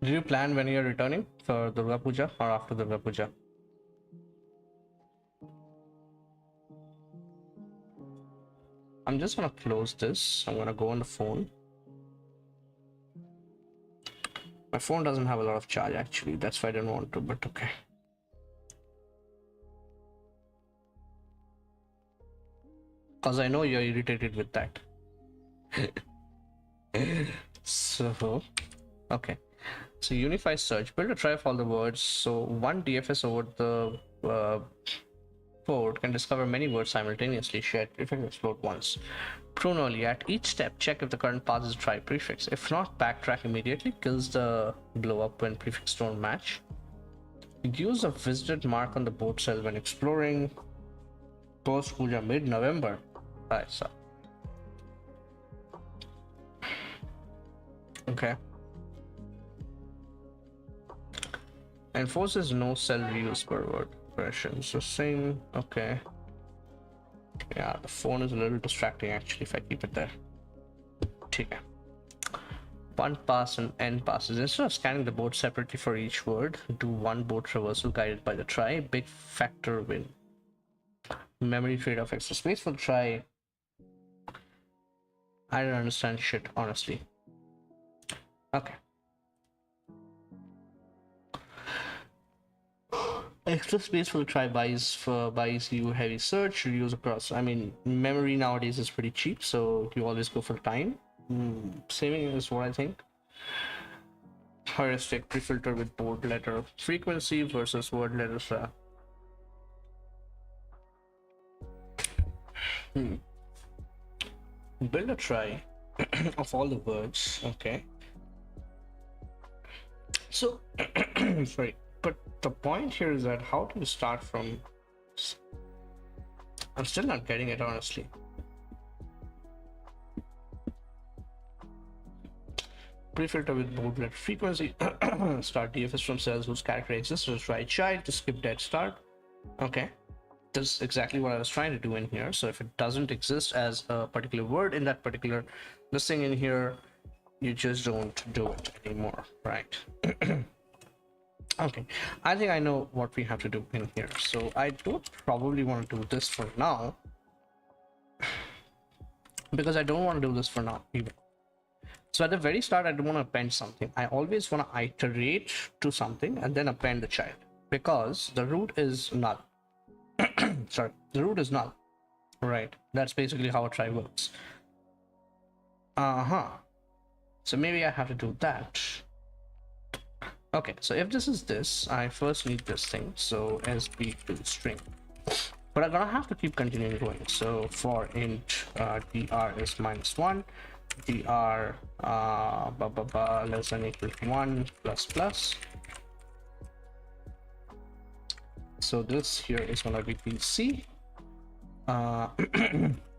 Did you plan when you're returning for Durga Puja or after Durga Puja? I'm just gonna close this. I'm gonna go on the phone. My phone doesn't have a lot of charge actually. That's why I didn't want to, but okay. Because I know you're irritated with that. So, okay. So unify search, build a try of all the words. So one DFS over the board can discover many words simultaneously. Shared prefix explode once. Prune early. At each step, check if the current path is a try prefix. If not, backtrack immediately. Kills the blow up when prefix don't match. Use a visited mark on the board cell when exploring. Post Puja mid-November. Right, so. Okay. Enforces no cell reuse per word expression. So same. Okay. Yeah, the phone is a little distracting actually if I keep it there. Okay. One pass and n passes. Instead of scanning the board separately for each word, do one board traversal guided by the try. Big factor win. Memory trade-off extra space for the try. I don't understand shit, honestly. Okay. Extra space for the try buys you heavy search, reuse across. I mean, memory nowadays is pretty cheap, so you always go for time. Saving is what I think. Heuristic pre-filter with board letter frequency versus word letters. Build a try of all the words. Okay. So, sorry. But the point here is that how do you start from? I'm still not getting it, honestly. Pre-filter with board letter frequency. Start DFS from cells whose character exists as right child to skip dead start. Okay. That's exactly what I was trying to do in here. So if it doesn't exist as a particular word in that particular listing in here, you just don't do it anymore, right? Okay, I think I know what we have to do in here. So I don't probably want to do this for now because I don't want to do this for now either. So at the very start, I don't want to append something. I always want to iterate to something and then append the child because the root is null. Sorry, the root is null, right? That's basically how a try works. So maybe I have to do that. Okay, so if this is this, I first need this thing. So sb to string. But I'm gonna have to keep continuing going. So for int dr is -1, dr less than equal to 1 plus plus. So this here is gonna be pc.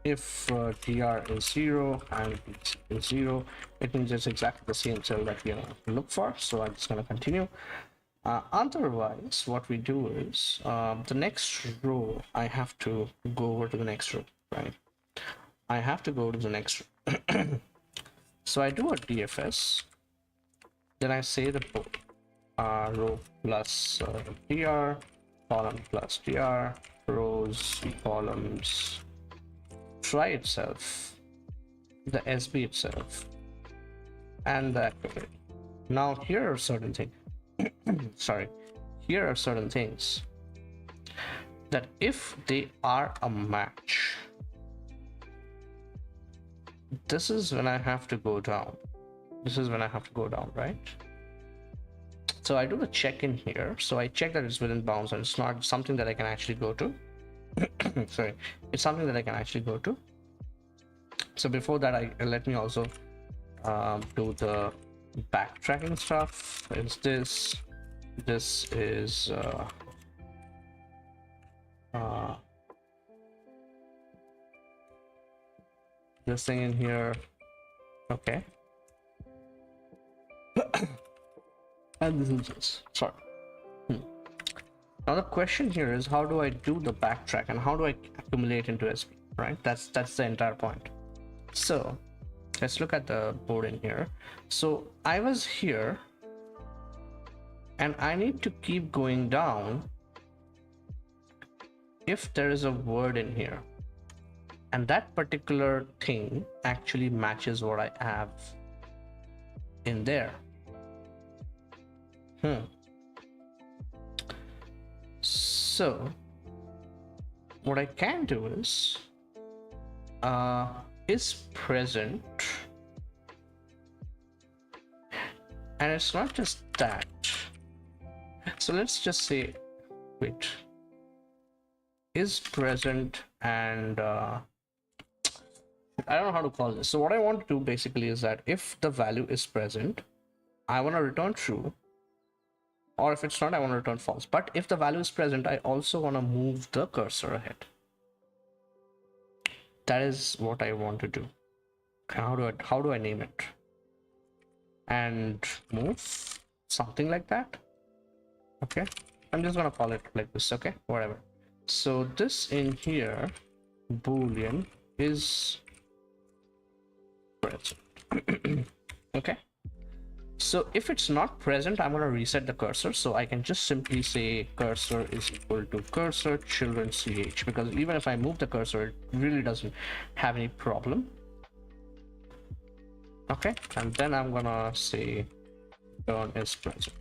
If dr is 0 and pc is 0, it means it's exactly the same cell that we're gonna look for. So I'm just gonna continue. Otherwise, what we do is the next row, I have to go over to the next row, right? I have to go to the next row. So I do a DFS, then I say the row plus dr, column plus dr, rows, columns, try itself, the SB itself, and the activate. Now here are certain things. Sorry, here are certain things that if they are a match, this is when I have to go down. This is when I have to go down, right? So I do the check in here. So I check that it's within bounds and it's not something that I can actually go to. Sorry, it's something that I can actually go to. So before that, let me also do the backtracking stuff. Is this is this thing in here, okay. And this is this. Sorry. Now the question here is, how do I do the backtrack and how do I accumulate into SP, right? That's the entire point. So let's look at the board in here. So I was here and I need to keep going down if there is a word in here and that particular thing actually matches what I have in there. So what I can do is present, and it's not just that. So let's just say, wait, is present, and I don't know how to call this. So what I want to do basically is that if the value is present, I want to return true, or if it's not, I want to return false. But if the value is present, I also want to move the cursor ahead. That is what I want to do. How do I name it? And move something like that. Okay, I'm just gonna call it like this. Okay, whatever. So this in here, boolean is present. Okay, so if it's not present, I'm gonna reset the cursor. So I can just simply say cursor is equal to cursor children ch, because even if I move the cursor, it really doesn't have any problem. Okay, and then I'm gonna say turn is present.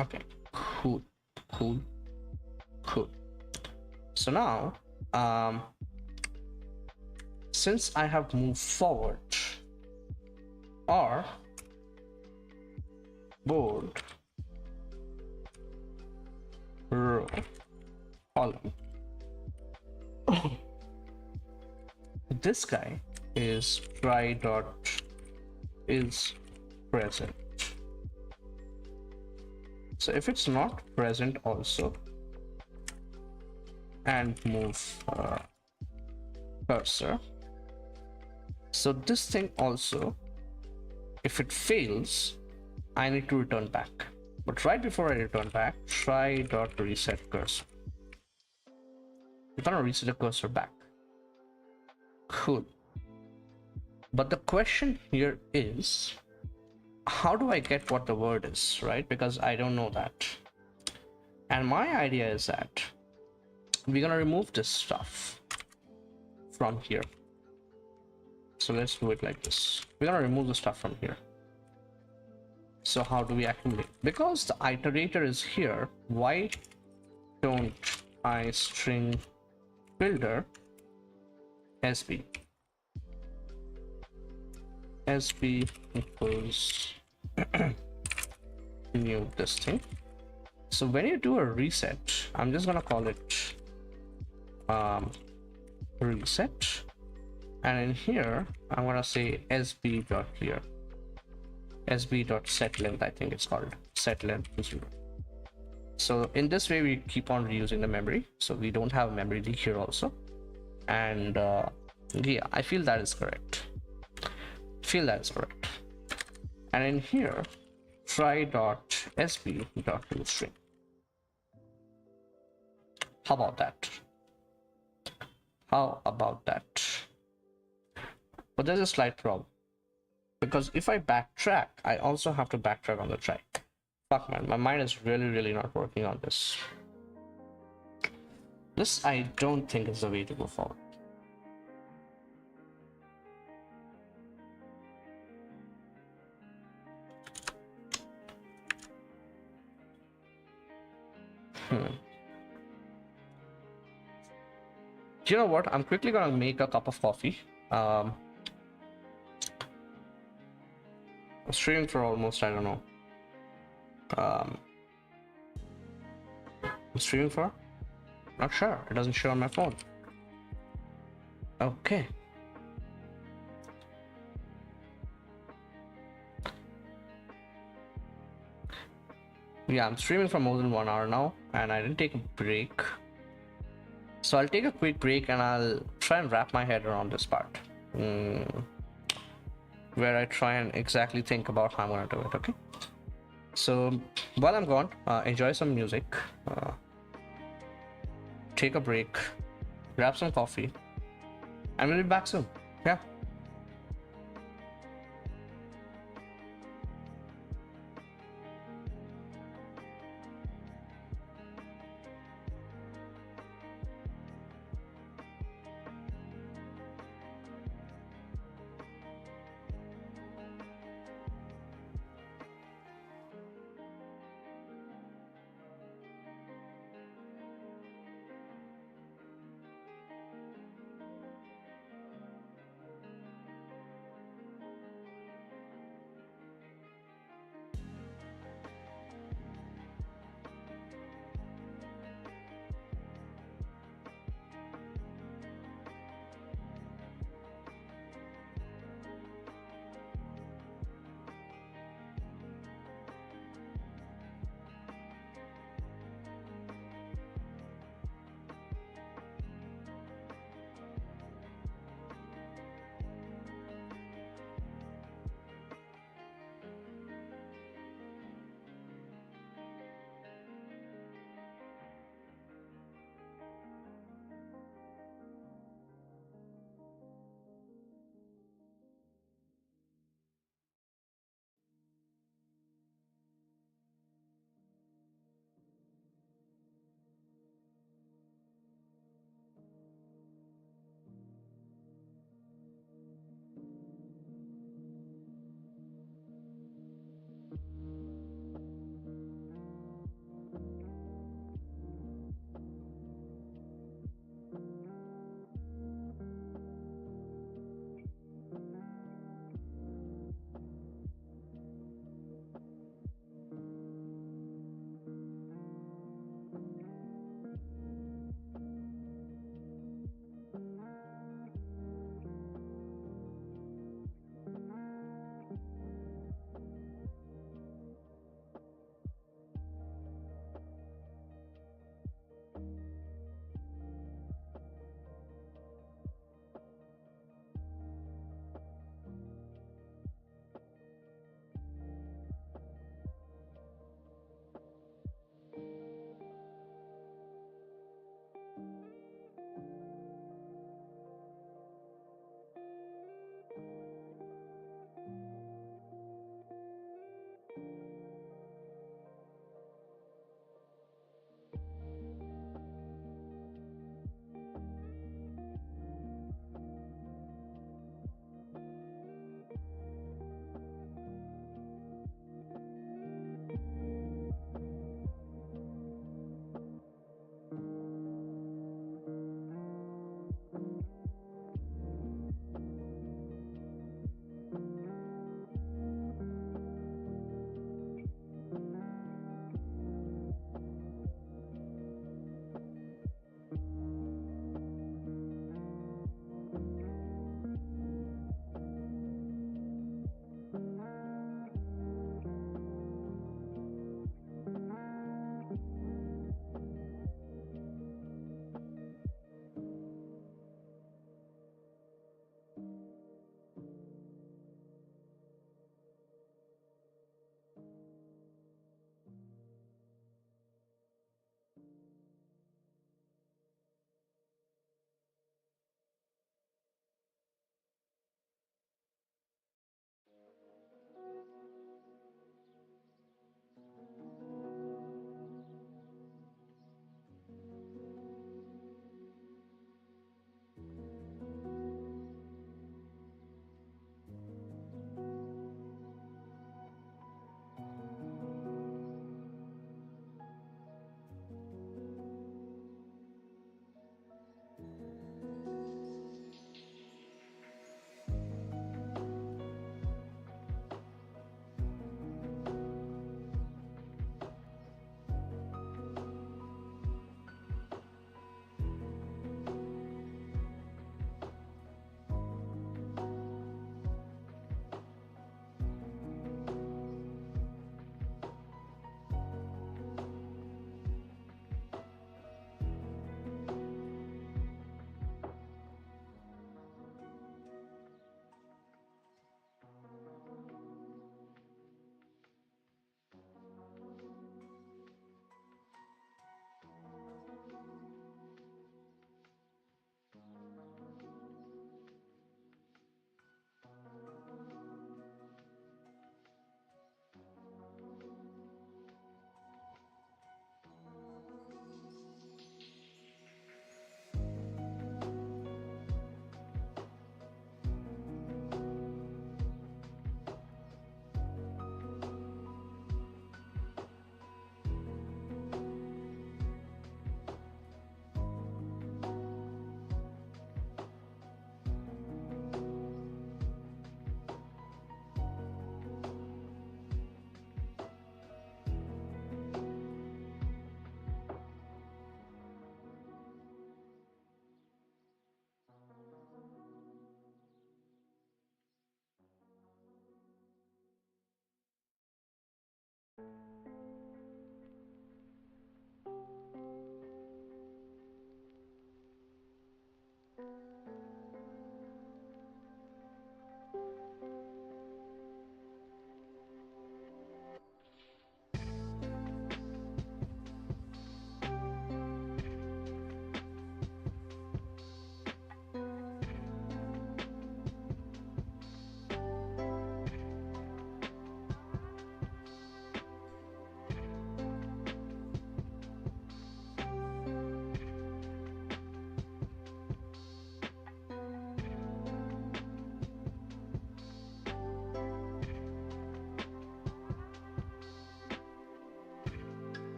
Okay, cool. So now since I have moved forward, or board row column, this guy is try dot is present. So if it's not present also, and move cursor, so this thing also, if it fails, I need to return back. But right before I return back, try dot reset cursor. We're gonna reset the cursor back. Cool. But the question here is, how do I get what the word is, right? Because I don't know that. And my idea is that we're gonna remove this stuff from here. So let's do it like this. We're gonna remove the stuff from here. So how do we accumulate? Because the iterator is here, why don't I string builder sb equals new this thing. So when you do a reset, I'm just gonna call it reset, and in here I'm gonna say sb.clear, sb.setLength, I think it's called setLength 0. So in this way we keep on reusing the memory, so we don't have memory leak here also. And yeah, I feel that is correct. And in here, try.sb.toString. How about that? But there's a slight problem, because if I backtrack, I also have to backtrack on the try. Fuck man, my mind is really not working on this. This I don't think is the way to go forward. You know what? I'm quickly gonna make a cup of coffee. I'm streaming for almost, I don't know. I'm streaming for? Not sure. It doesn't show on my phone. Okay. Yeah, I'm streaming for more than 1 hour now, and I didn't take a break. So I'll take a quick break and I'll try and wrap my head around this part. Where I try and exactly think about how I'm gonna do it, okay? So while I'm gone, enjoy some music, take a break, grab some coffee, and we'll be back soon. Yeah.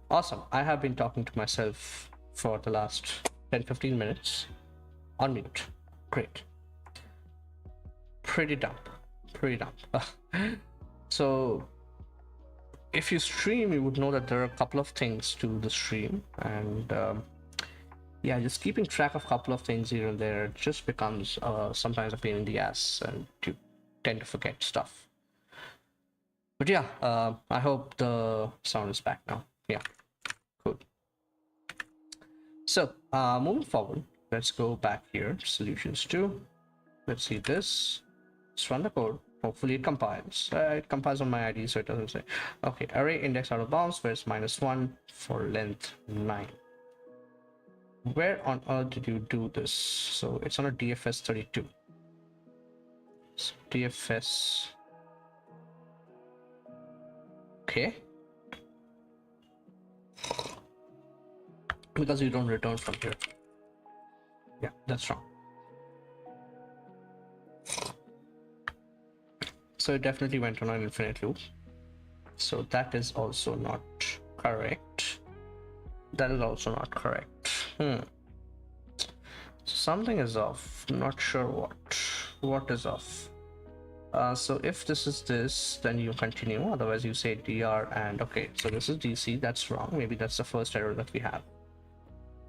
Awesome. I have been talking to myself for the last 10-15 minutes on mute. Great. Pretty dumb. Pretty dumb. So if you stream, you would know that there are a couple of things to the stream, and yeah, just keeping track of a couple of things here and there just becomes sometimes a pain in the ass, and you tend to forget stuff. But yeah, I hope the sound is back now. Yeah, cool. So moving forward, let's go back here, solutions 2. Let's see this. Let's run the code. Hopefully it compiles. It compiles on my ID, so it doesn't say. Okay, array index out of bounds, where's -1 for length 9. Where on earth did you do this? So it's on a DFS 32. So DFS. Okay. Because you don't return from here. Yeah, that's wrong. So it definitely went on an infinite loop. So that is also not correct. That is also not correct. Something is off. Not sure what. What is off? So if this is this, then you continue. Otherwise, you say dr and okay. So this is DC. That's wrong. Maybe that's the first error that we have.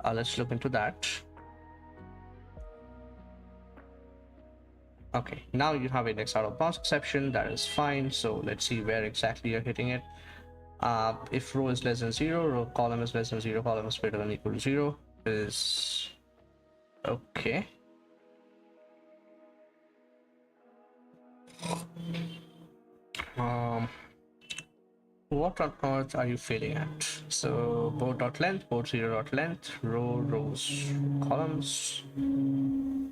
Let's look into that. Okay, now you have index out of bounds exception. That is fine. So let's see where exactly you're hitting it. If row is less than 0, row column is less than 0, column is greater than equal to 0 is okay. What on earth are you failing at? So board.length, board0.length, rows, columns.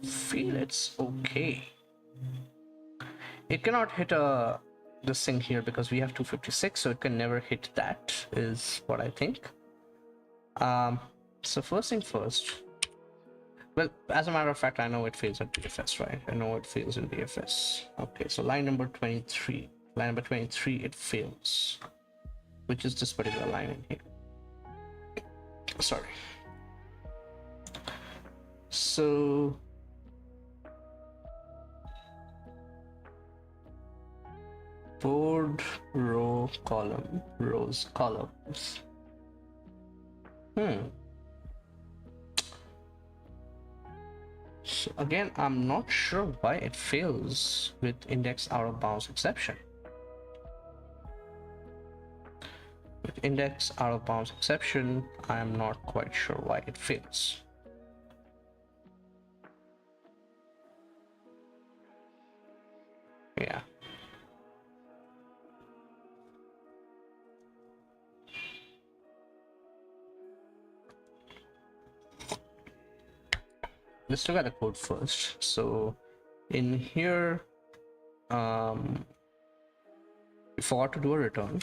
Feel it's okay. It cannot hit this thing here because we have 256, so it can never hit that, is what I think. So first thing first. Well, as a matter of fact, I know it fails at DFS, right? I know it fails in DFS. Okay, so line number 23. Line number 23, it fails. Which is this particular line in here. Sorry. So board, row, column, rows, columns. So again, I'm not sure why it fails with index out of bounds exception. With index out of bounds exception, I am not quite sure why it fails. Yeah. Let's look at the code first. So in here, we forgot to do a return.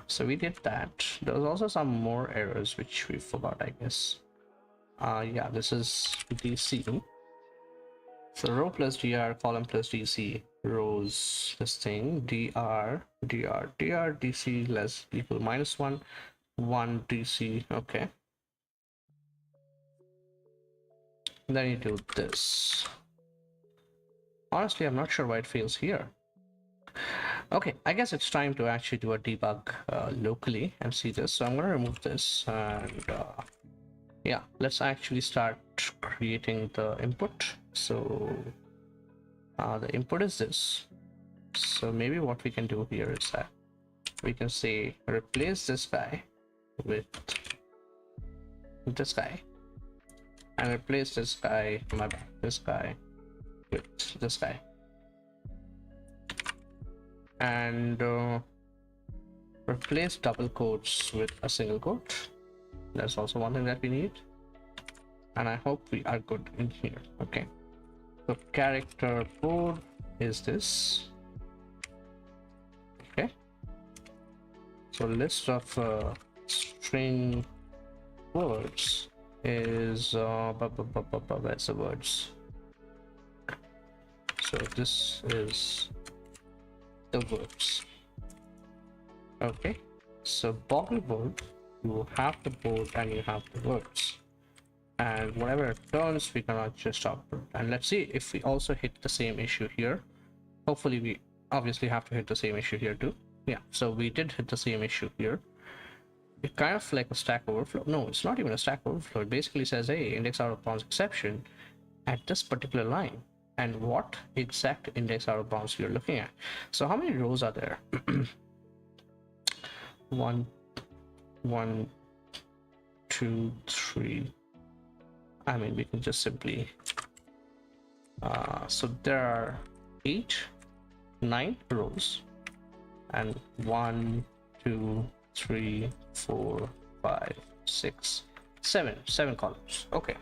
So we did that. There was also some more errors which we forgot, I guess. Yeah, this is DC. So row plus dr, column plus DC, rows, this thing, dr, DC less equal -1, 1 DC, okay. Then you do this. Honestly, I'm not sure why it fails here. Okay, I guess it's time to actually do a debug locally and see this. So I'm going to remove this and yeah, let's actually start creating the input. So the input is this. So maybe what we can do here is that we can say replace this guy with this guy and replace this guy, this guy with this guy. And replace double quotes with a single quote. That's also one thing that we need. And I hope we are good in here. Okay. So character board is this. Okay. So list of string words is where's the words? So this is the words. Okay, so boggle board, you have the board and you have the words, and whatever it turns, we cannot just output. And let's see if we also hit the same issue here. Hopefully we obviously have to hit the same issue here too. Yeah, so we did hit the same issue here. It's kind of like a Stack Overflow. No, it's not even a Stack Overflow. It basically says, hey, index out of bounds exception at this particular line, and what exact index out of bounds you're looking at. So how many rows are there? One, 2, 3. I mean, we can just simply so there are 8, 9 rows, and 1, 2, 3, 4, 5, 6, 7 columns. Okay,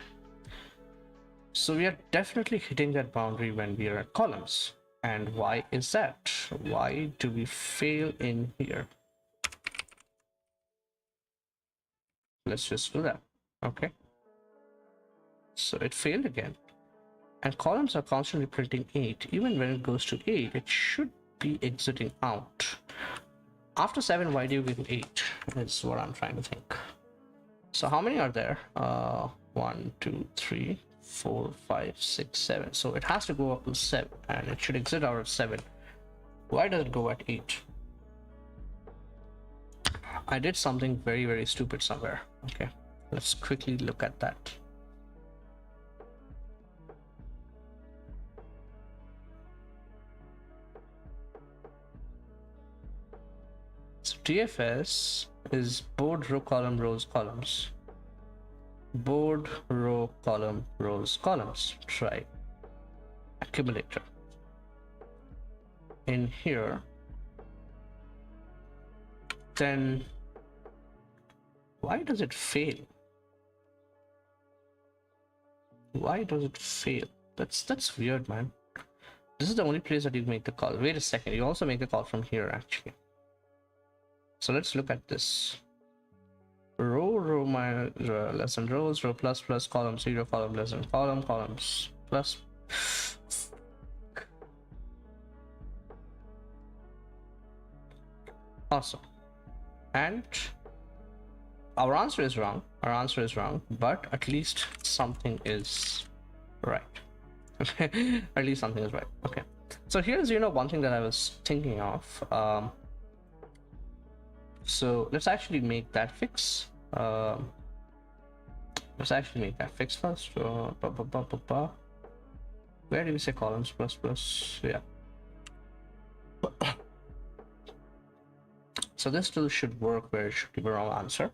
so we are definitely hitting that boundary when we are at columns. And why is that? Why do we fail in here? Let's just do that. Okay, so it failed again, and columns are constantly printing 8. Even when it goes to 8, it should be exiting out. After 7, why do you get 8 is what I'm trying to think. So how many are there? 1, 2, 3, 4, 5, 6, 7. So it has to go up to 7, and it should exit out at 7. Why does it go at 8? I did something very, very stupid somewhere. Okay, let's quickly look at that. So TFS is board row column rows columns. Board row column rows columns. Try accumulator. In here, then why does it fail? Why does it fail? That's weird, man. This is the only place that you make the call. Wait a second, you also make the call from here actually. So let's look at this. Row minus less than rows, row plus column 0, column less than column, columns plus. Awesome. And our answer is wrong. But at least something is right. Okay, at least something is right. Okay, so here's one thing that I was thinking of. So let's actually make that fix. Let's actually make that fix first. Where do we say columns plus? Yeah. So this still should work where it should give a wrong answer.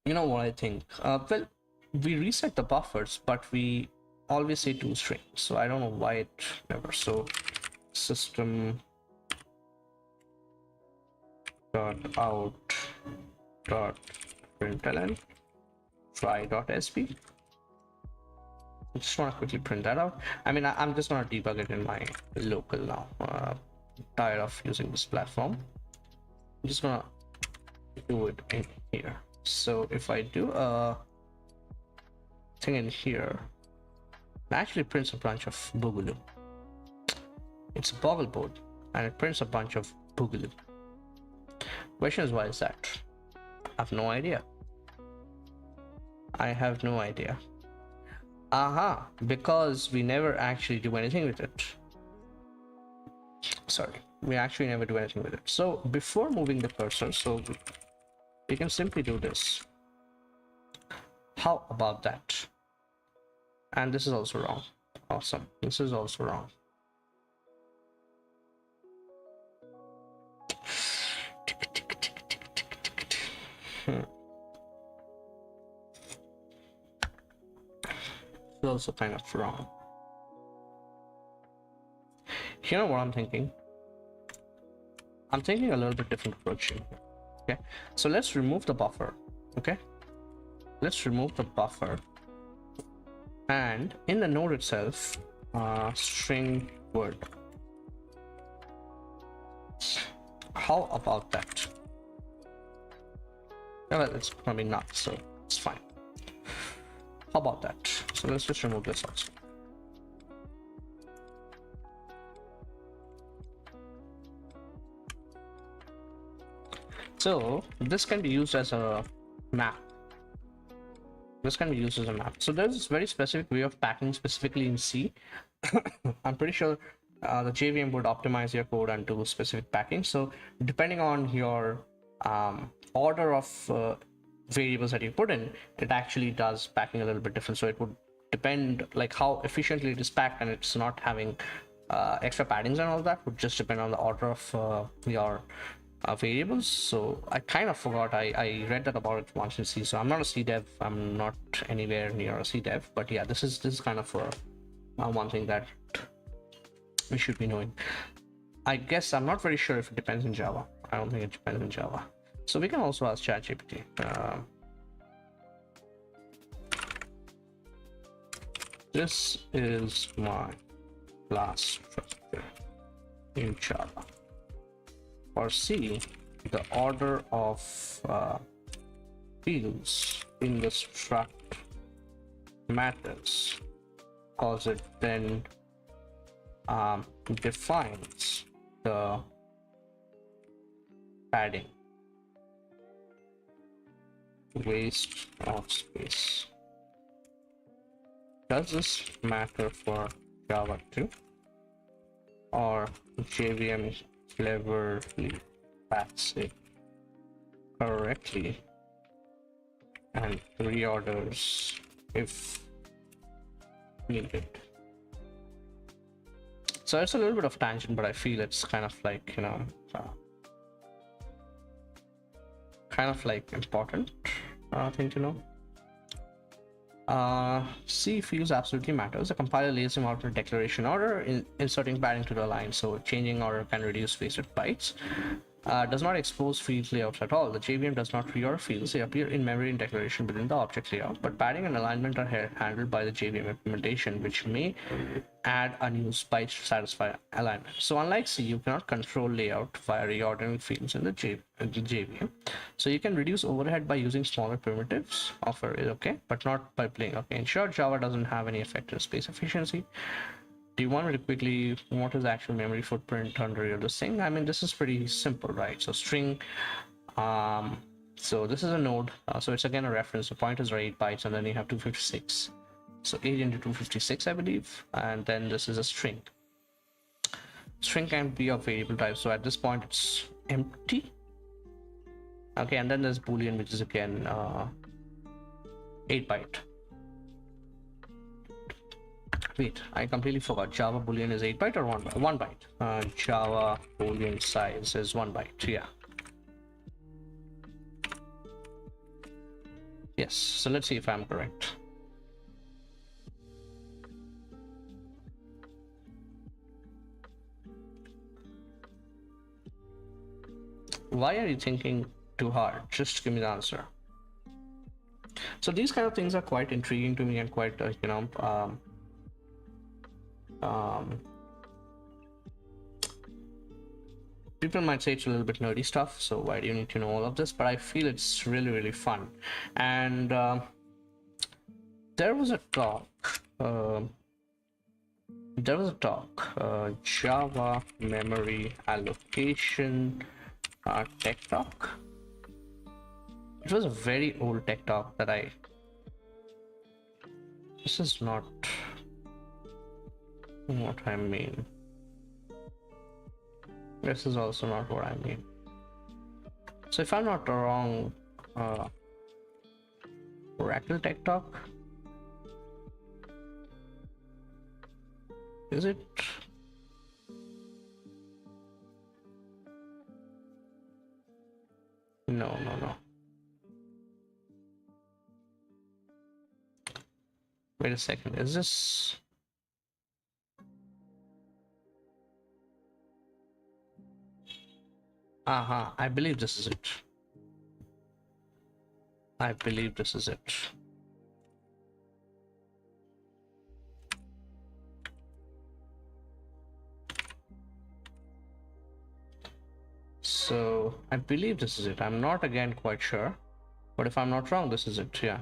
You know what I think? Well, we reset the buffers, but we always say toString. So I don't know why it never. So system .out .println try.sp. I just want to quickly print that out. I mean, I'm just going to debug it in my local now. Tired of using this platform. I'm just going to do it in here. So if I do a thing in here, it actually prints a bunch of boogaloo. It's a boggle board, and it prints a bunch of boogaloo. Question is, why is that? I have no idea. Aha, because we never actually do anything with it. Sorry, we actually never do anything with it. So before moving the cursor, so we can simply do this. How about that? And this is also wrong. Awesome, this is also wrong. It's also kind of wrong. You know what I'm thinking? I'm thinking a little bit different approach here. Okay, so let's remove the buffer. Okay, let's remove the buffer, and in the node itself, string word. How about that? Well, it's probably not, so it's fine. How about that? So let's just remove this also. So this can be used as a map. This can be used as a map. So there's this very specific way of packing specifically in C. I'm pretty sure the JVM would optimize your code and do specific packing. So depending on your order of variables that you put in, it actually does packing a little bit different. So it would depend like how efficiently it is packed, and it's not having extra paddings and all that would just depend on the order of your variables. So I kind of forgot, I read that about it once in C. So I'm not a C dev, I'm not anywhere near a C dev, but yeah, this is kind of one thing that we should be knowing. I guess I'm not very sure if it depends in Java. I don't think it depends in Java. So we can also ask ChatGPT. This is my class structure in Java. For C, the order of fields in the struct matters, because it then defines the padding, waste of space. Does this matter for Java too, or JVM cleverly packs it correctly and reorders if needed? So it's a little bit of tangent, but I feel it's kind of like, you know, kind of like important thing to know. C fields absolutely matters. The compiler lays them out in declaration order, inserting padding to the line, so changing order can reduce wasted bytes. Does not expose field layouts at all. The JVM does not reorder fields. They appear in memory in declaration within the object layout, but padding and alignment are handled by the JVM implementation, which may add unused bytes to satisfy alignment. So unlike C, you cannot control layout via reordering fields in the JVM. So you can reduce overhead by using smaller primitives. Offer is okay, but not by playing. Okay, in short, Java doesn't have any effect on space efficiency. Do you want me to quickly, what is the actual memory footprint under this thing? I mean, this is pretty simple, right? So string, so this is a node, so it's again a reference. The pointers are 8 bytes, and then you have 256. So 8 into 256, I believe, and then this is a string. String can be of variable type, so at this point it's empty. Okay, and then there's boolean, which is again 8 byte. Wait, I completely forgot. Java boolean is 8 byte or 1 byte? 1 byte. Java boolean size is 1 byte. Yeah. Yes. So let's see if I'm correct. Why are you thinking too hard? Just give me the answer. So these kind of things are quite intriguing to me and quite, you know, people might say it's a little bit nerdy stuff, so why do you need to know all of this? But I feel it's really, really fun. And there was a talk, Java memory allocation tech talk. It was a very old tech talk that this is not what I mean. This is also not what I mean. So if I'm not wrong, Oracle Tech Talk, is it? No. Wait a second, is this? I believe this is it. I believe this is it. So I believe this is it. I'm not again quite sure, but if I'm not wrong, this is it. Yeah.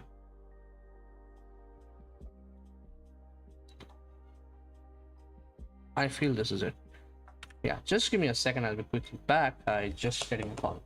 I feel this is it. Yeah, just give me a second. I'll be quickly back. I just getting a call.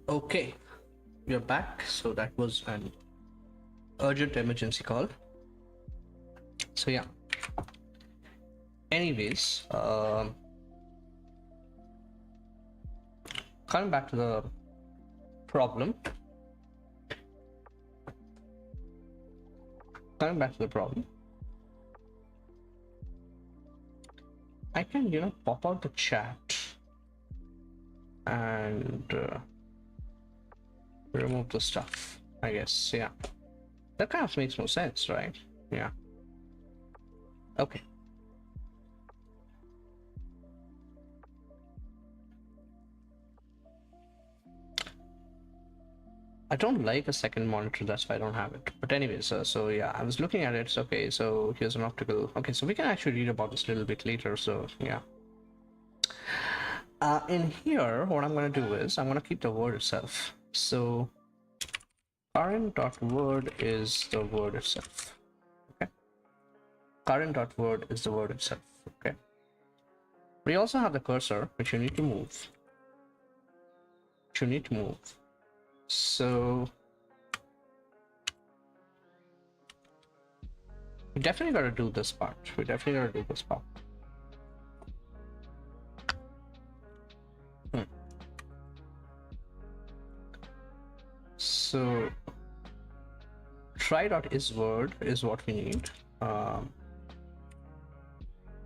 Okay, we are back. So that was an urgent emergency call. So yeah. Anyways, coming back to the problem. Coming back to the problem. I can, pop out the chat and remove the stuff, I guess. Yeah. That kind of makes no sense, right? Yeah. Okay. I don't like a second monitor, that's why I don't have it. But anyways, so yeah, I was looking at it. So, okay, so here's an optical. Okay, so we can actually read about this a little bit later. So yeah. In here, what I'm going to do is I'm going to keep the word itself. So current.word is the word itself. Okay. Current.word is the word itself. Okay. We also have the cursor, which you need to move. So we definitely got to do this part. So try.isWord is what we need.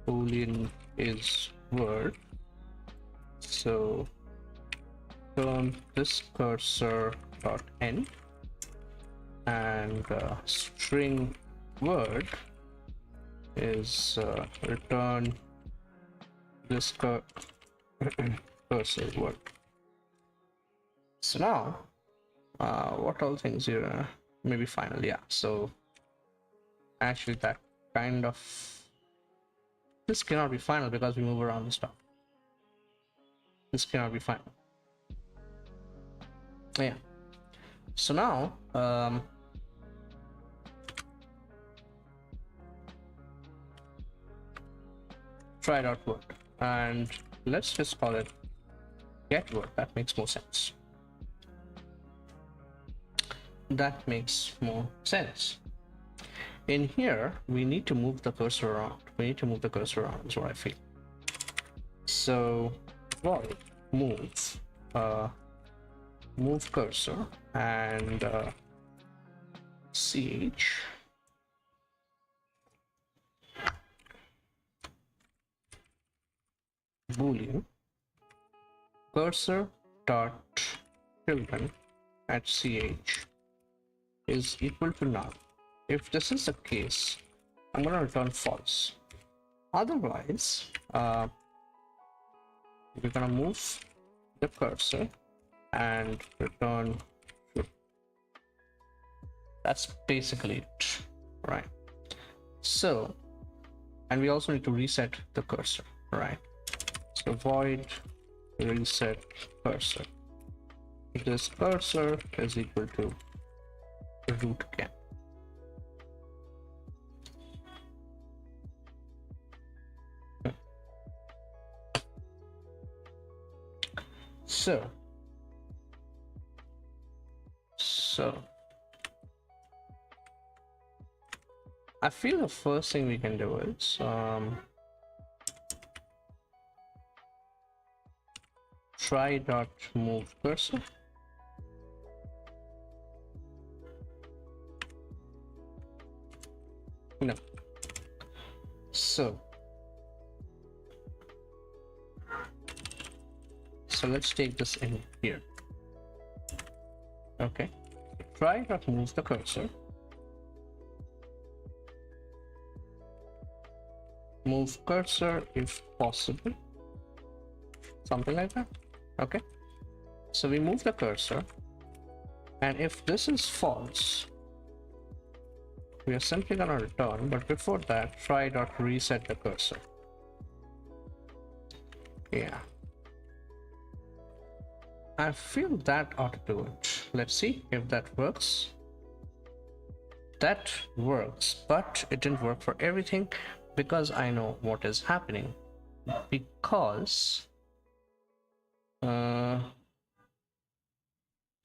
Boolean is word. So turn this cursor dot end and string word is return this cursor word. So now what all things here, maybe final. Yeah, so actually that kind of this cannot be final because we move around the stuff. This cannot be final. Yeah. So now, try it out word, and let's just call it get word. That makes more sense. That makes more sense. In here, we need to move the cursor around. We need to move the cursor around, is what I feel. So, void move, move cursor, and ch boolean cursor dot children at ch is equal to null. If this is the case, I'm going to return false. Otherwise, we're going to move the cursor and return true. That's basically it, right? So, and we also need to reset the cursor, right? So void reset cursor. This cursor is equal to root again. So I feel the first thing we can do is try dot move cursor. No. So let's take this in here. Okay. Try dot move the cursor. Move cursor if possible. Something like that. Okay. So we move the cursor, and if this is false, we are simply gonna return, but before that, try dot reset the cursor. Yeah. I feel that ought to do it. Let's see if that works. That works, but it didn't work for everything because I know what is happening. Because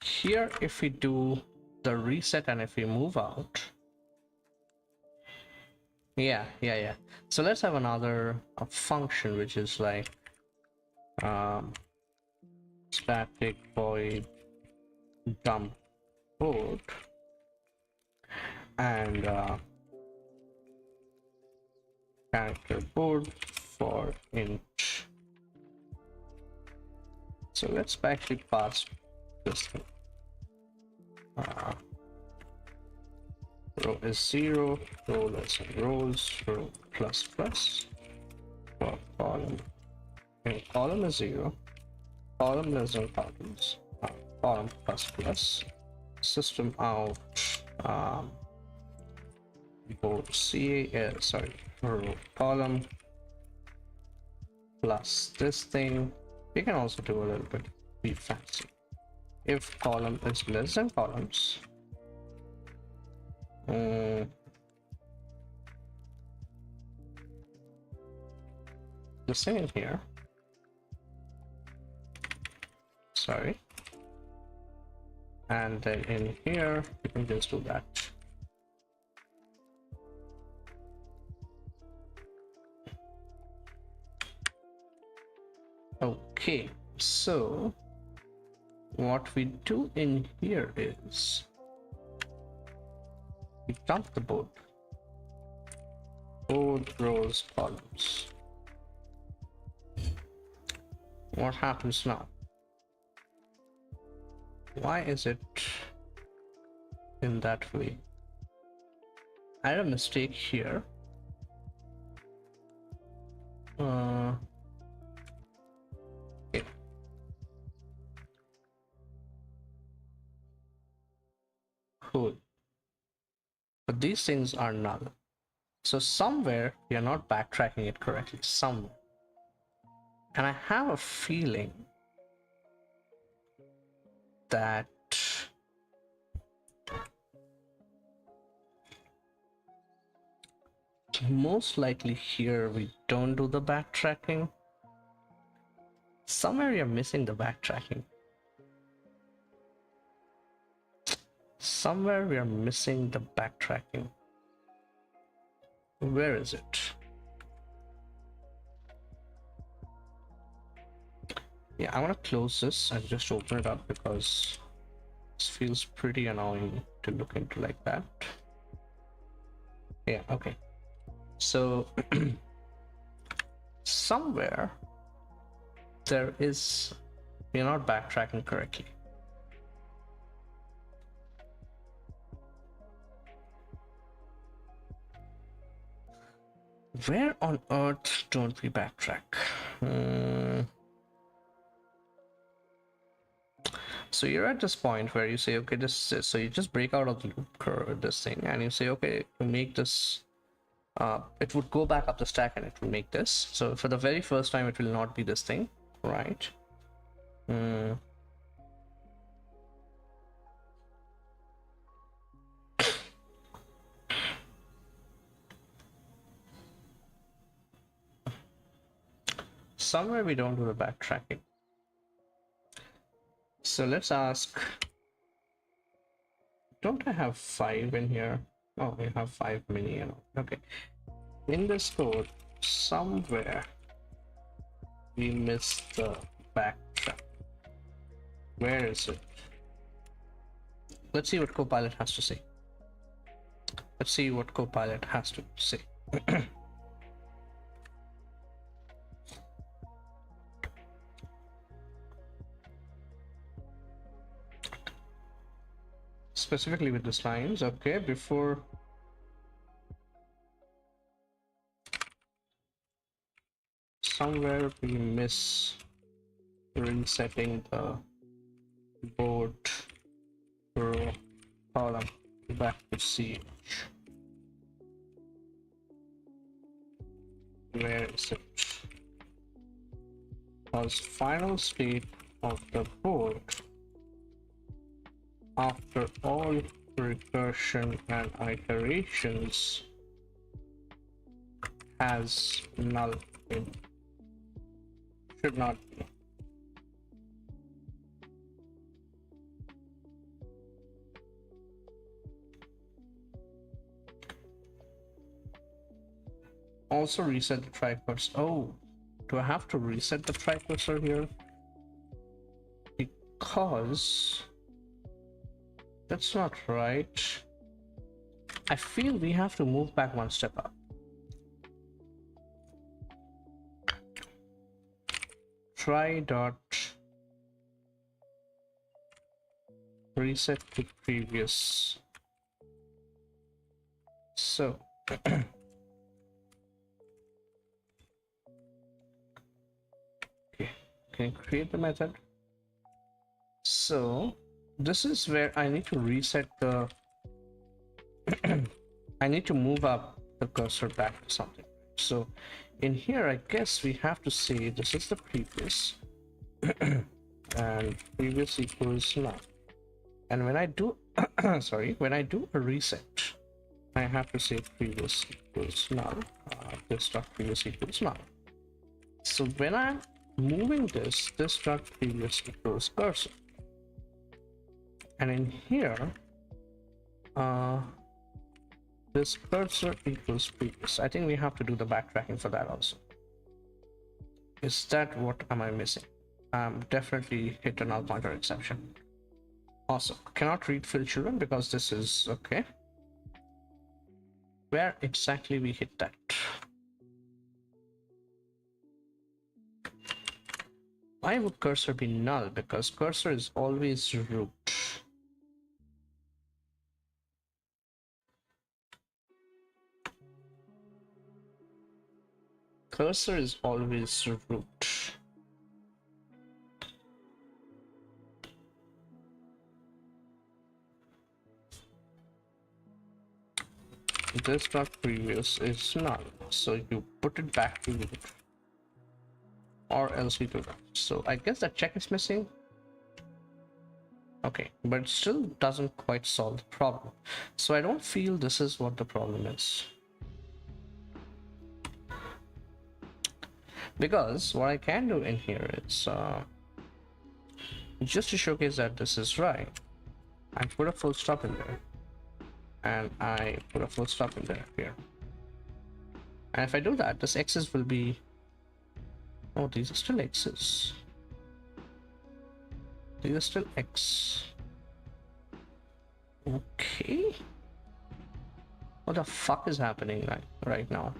here, if we do the reset and if we move out, yeah. So let's have another function which is like static void dump board and character board for int. So let's actually pass this thing. Row is 0, row less than rows, row plus plus for column. And column is 0, column less than columns, column plus plus, system out board row column plus this thing. We can also do a little bit be fancy. If column is less than columns, the same in here. Sorry. And then in here, we can just do that. Okay, so what we do in here is we dump the board rows columns. What happens now? Why is it in that way? I had a mistake here. Okay. Cool. But these things are null. So somewhere we are not backtracking it correctly, somewhere. And I have a feeling that most likely here we don't do the backtracking. Somewhere we are missing the backtracking. Somewhere we are missing the backtracking. Where is it? Yeah, I want to close this and just open it up because this feels pretty annoying to look into like that. Yeah, okay. So somewhere there is, we're not backtracking correctly. Where on earth don't we backtrack? So you're at this point where you say, okay, this is, so you just break out of the loop curve, this thing, and you say, okay, to make this, it would go back up the stack and it will make this. So for the very first time, it will not be this thing, right? Somewhere we don't do the backtracking. So let's ask, don't I have 5 in here? Oh, we have 5 mini, you know. Okay. In this code, somewhere we missed the backtrack. Where is it? Let's see what Copilot has to say. Let's see what Copilot has to say. Specifically with the lines, okay, before somewhere we miss resetting the board row column back to CH. Where is it? Was final state of the board after all recursion and iterations has null in. Should not be. Also reset the try cursor. Oh, do I have to reset the try cursor here? Because that's not right. I feel we have to move back one step up. Try dot reset to previous. So okay, can you create the method? So this is where I need to reset the I need to move up the cursor back to something. So in here, I guess we have to say this is the previous and previous equals null. And when I do sorry, when I do a reset, I have to say previous equals null. This dot previous equals null. So when I'm moving this dot previous equals cursor. And in here, this cursor equals previous. I think we have to do the backtracking for that also. Is that what am I missing? Definitely hit a null pointer exception. Awesome. Cannot read fill children because this is okay. Where exactly we hit that? Why would cursor be null? Because cursor is always root. Cursor is always root. this dot previous is null, so you put it back to root, or else we do that. So I guess that check is missing. Okay, but it still doesn't quite solve the problem. So I don't feel this is what the problem is. Because what I can do in here is, just to showcase that this is right, I put a full stop in there. And I put a full stop in there here. And if I do that, this x's will be... Oh, these are still x's. These are still x. Okay. What the fuck is happening right now?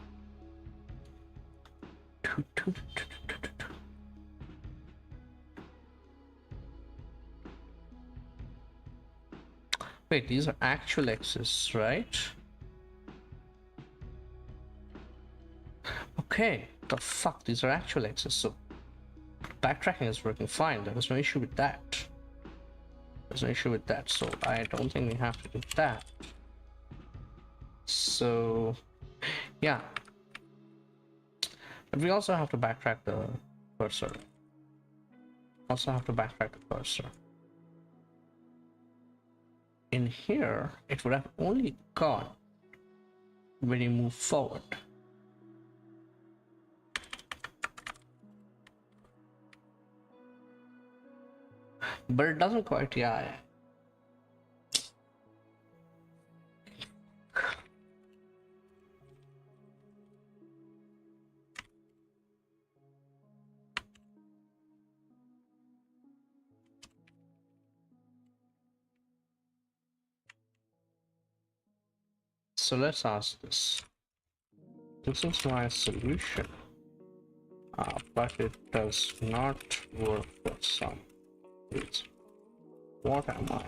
Wait, these are actual x's, right? Okay, the fuck, these are actual x's, so backtracking is working fine. There was no issue with that. There's no issue with that, so I don't think we have to do that. So, yeah. But we also have to backtrack the cursor. In here, it would have only gone when you move forward. But it doesn't quite, yeah. So let's ask this. This is my solution, but it does not work for some reason. What am I?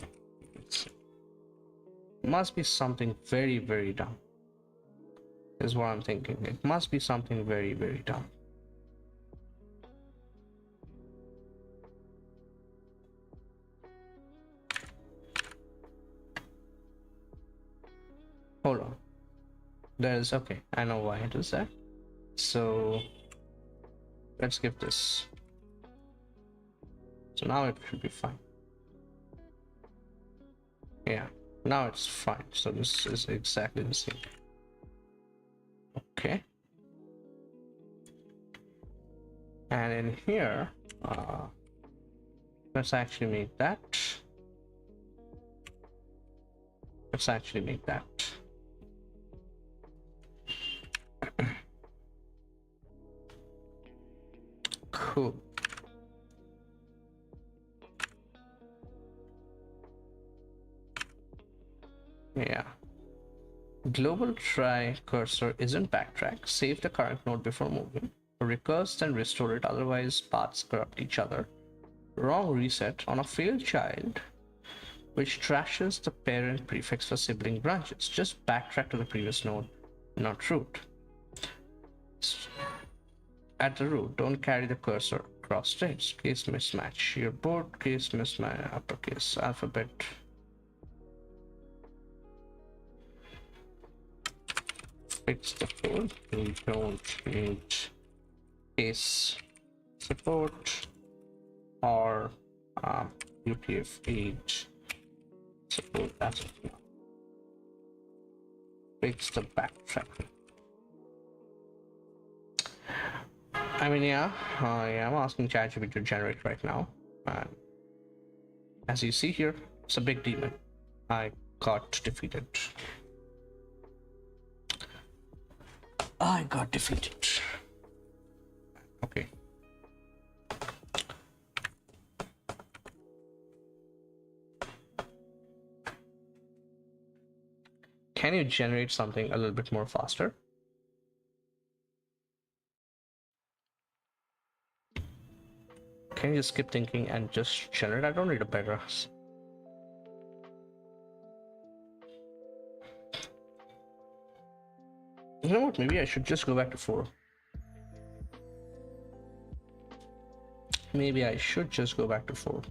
Must be something very, very dumb, is what I'm thinking. It must be something very, very dumb. Hold on. There's, okay, I know why it is there. So let's give this. So now it should be fine. Yeah, now it's fine. So this is exactly the same. Okay. And in here, let's actually make that. Let's actually make that. Cool. Yeah. Global try cursor isn't backtrack. Save the current node before moving. Recurse then restore it, otherwise paths corrupt each other. Wrong reset on a failed child, which trashes the parent prefix for sibling branches. Just backtrack to the previous node, not root. At the root, don't carry the cursor across states. Case mismatch. Your board case mismatch. Uppercase alphabet. Fix the code. We don't need case support or UTF-8 support as of now. Fix the backtracking. I mean, yeah, I'm asking ChatGPT to generate right now. And as you see here, it's a big demon. I got defeated. Okay. Can you generate something a little bit more faster? Can you skip thinking and just generate? I don't need a better. You know what? Maybe I should just go back to 4. Maybe I should just go back to 4.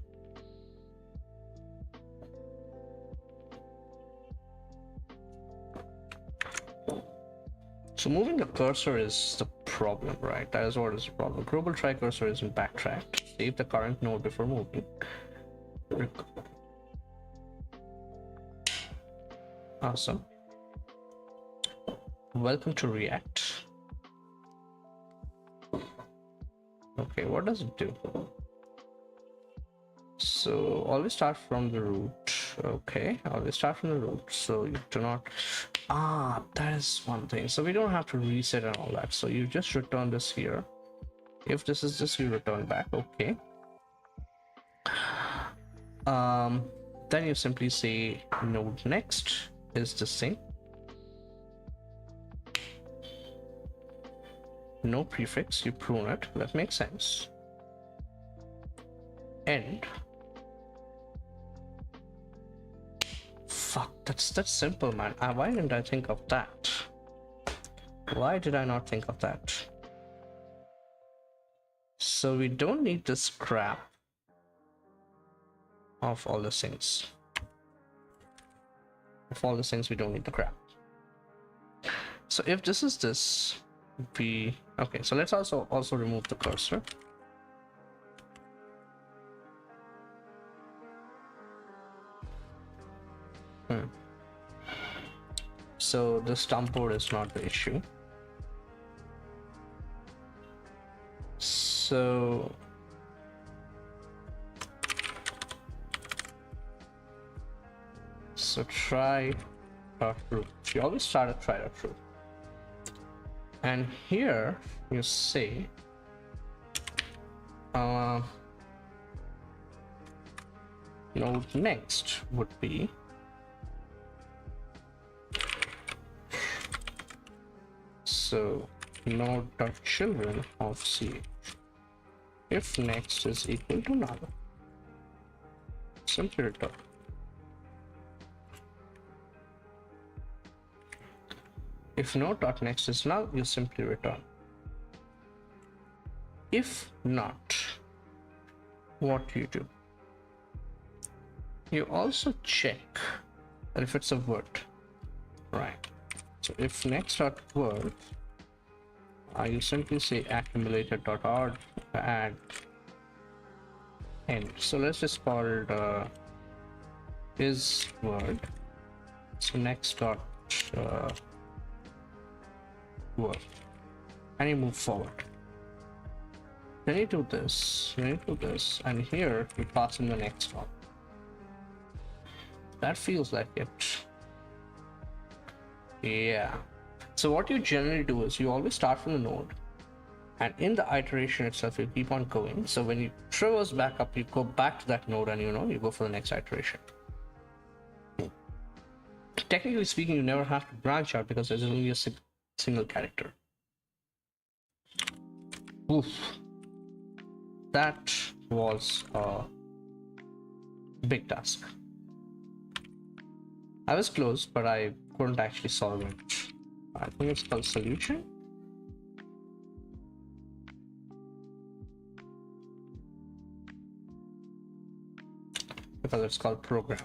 So moving the cursor is the problem, right? That is what is the problem. Global try cursor isn't backtracked. Save the current node before moving. Awesome. Welcome to React. Okay, what does it do? So always start from the root. Okay, always start from the root. So you do not. That is one thing. So we don't have to reset and all that. So you just return this here. If this is this, you return back. Okay. Then you simply say node next is this thing. No prefix, you prune it. That makes sense. End. Fuck, that's simple, man. Why didn't I think of that? Why did I not think of that? So we don't need the scrap of all the things. Of all the things, we don't need the crap. So if this is this, we okay. So let's also remove the cursor. So the stump board is not the issue. So try root. You always start at try root. And here you say node next would be so node.children of ch if next is equal to null. Simply return. If node.next is null, you simply return. If not, what do? You also check that if it's a word, right? So if next.word, you simply say accumulator.add add end. So let's just call it is word. So next dot word, and you move forward. Then you do this, and here you pass in the next one. That feels like it. Yeah. So what you generally do is you always start from the node, and in the iteration itself you keep on going. So when you traverse back up, you go back to that node and you go for the next iteration. Technically speaking, you never have to branch out because there's only a single character. Oof. That was a big task. I was close, but I couldn't actually solve it. I think it's called solution. Because it's called program.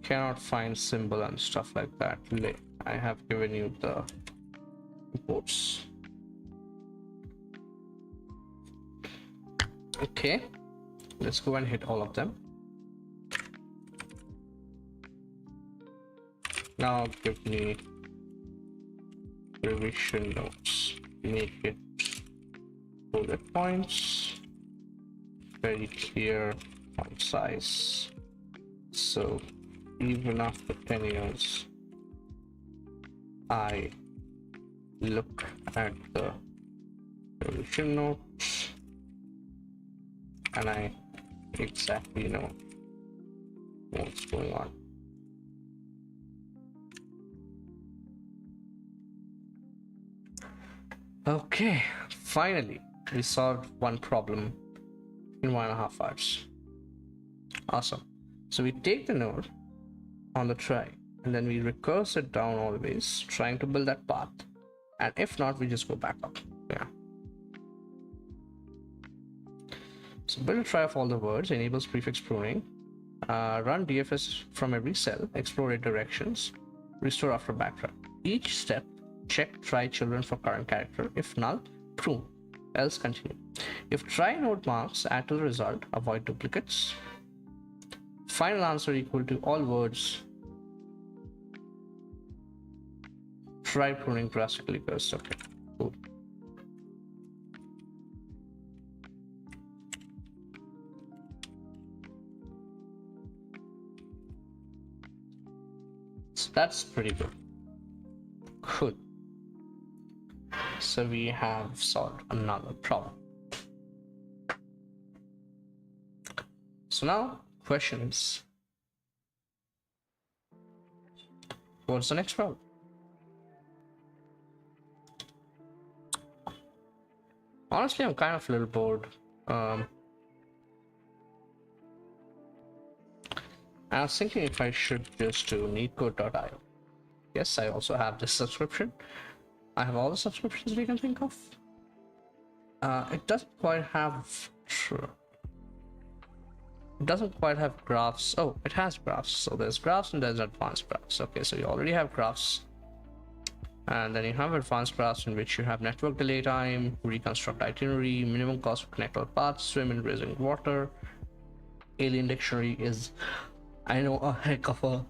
Cannot find symbol and stuff like that. I have given you the reports. Okay, let's go and hit all of them. Now give me revision notes. Make it bullet points, very clear font size. So even after 10 years, I look at the revision notes and I exactly know what's going on. Okay, finally, we solved one problem in 1.5 hours. Awesome. So we take the node on the try and then we recurse it down always, trying to build that path. And if not, we just go back up. Yeah. So build a try of all the words, enables prefix pruning, run DFS from every cell, explore eight directions, restore after backtrack. Each step, check try children for current character. If null, prune, else continue. If try node marks, add to the result, avoid duplicates. Final answer equal to all words. Try pruning drastically first. Okay, cool. So that's pretty good. Good. So we have solved another problem. So now, questions. What's the next problem? Honestly, I'm kind of a little bored. I was thinking if I should just do neatcode.io. Yes, I also have this subscription. I have all the subscriptions we can think of. It doesn't quite have... It doesn't quite have graphs. Oh, it has graphs. So there's graphs and there's advanced graphs. Okay, so you already have graphs. And then you have advanced graphs in which you have network delay time, reconstruct itinerary, minimum cost for connect all paths, swim in rising water. Alien dictionary is, I know, a heck of a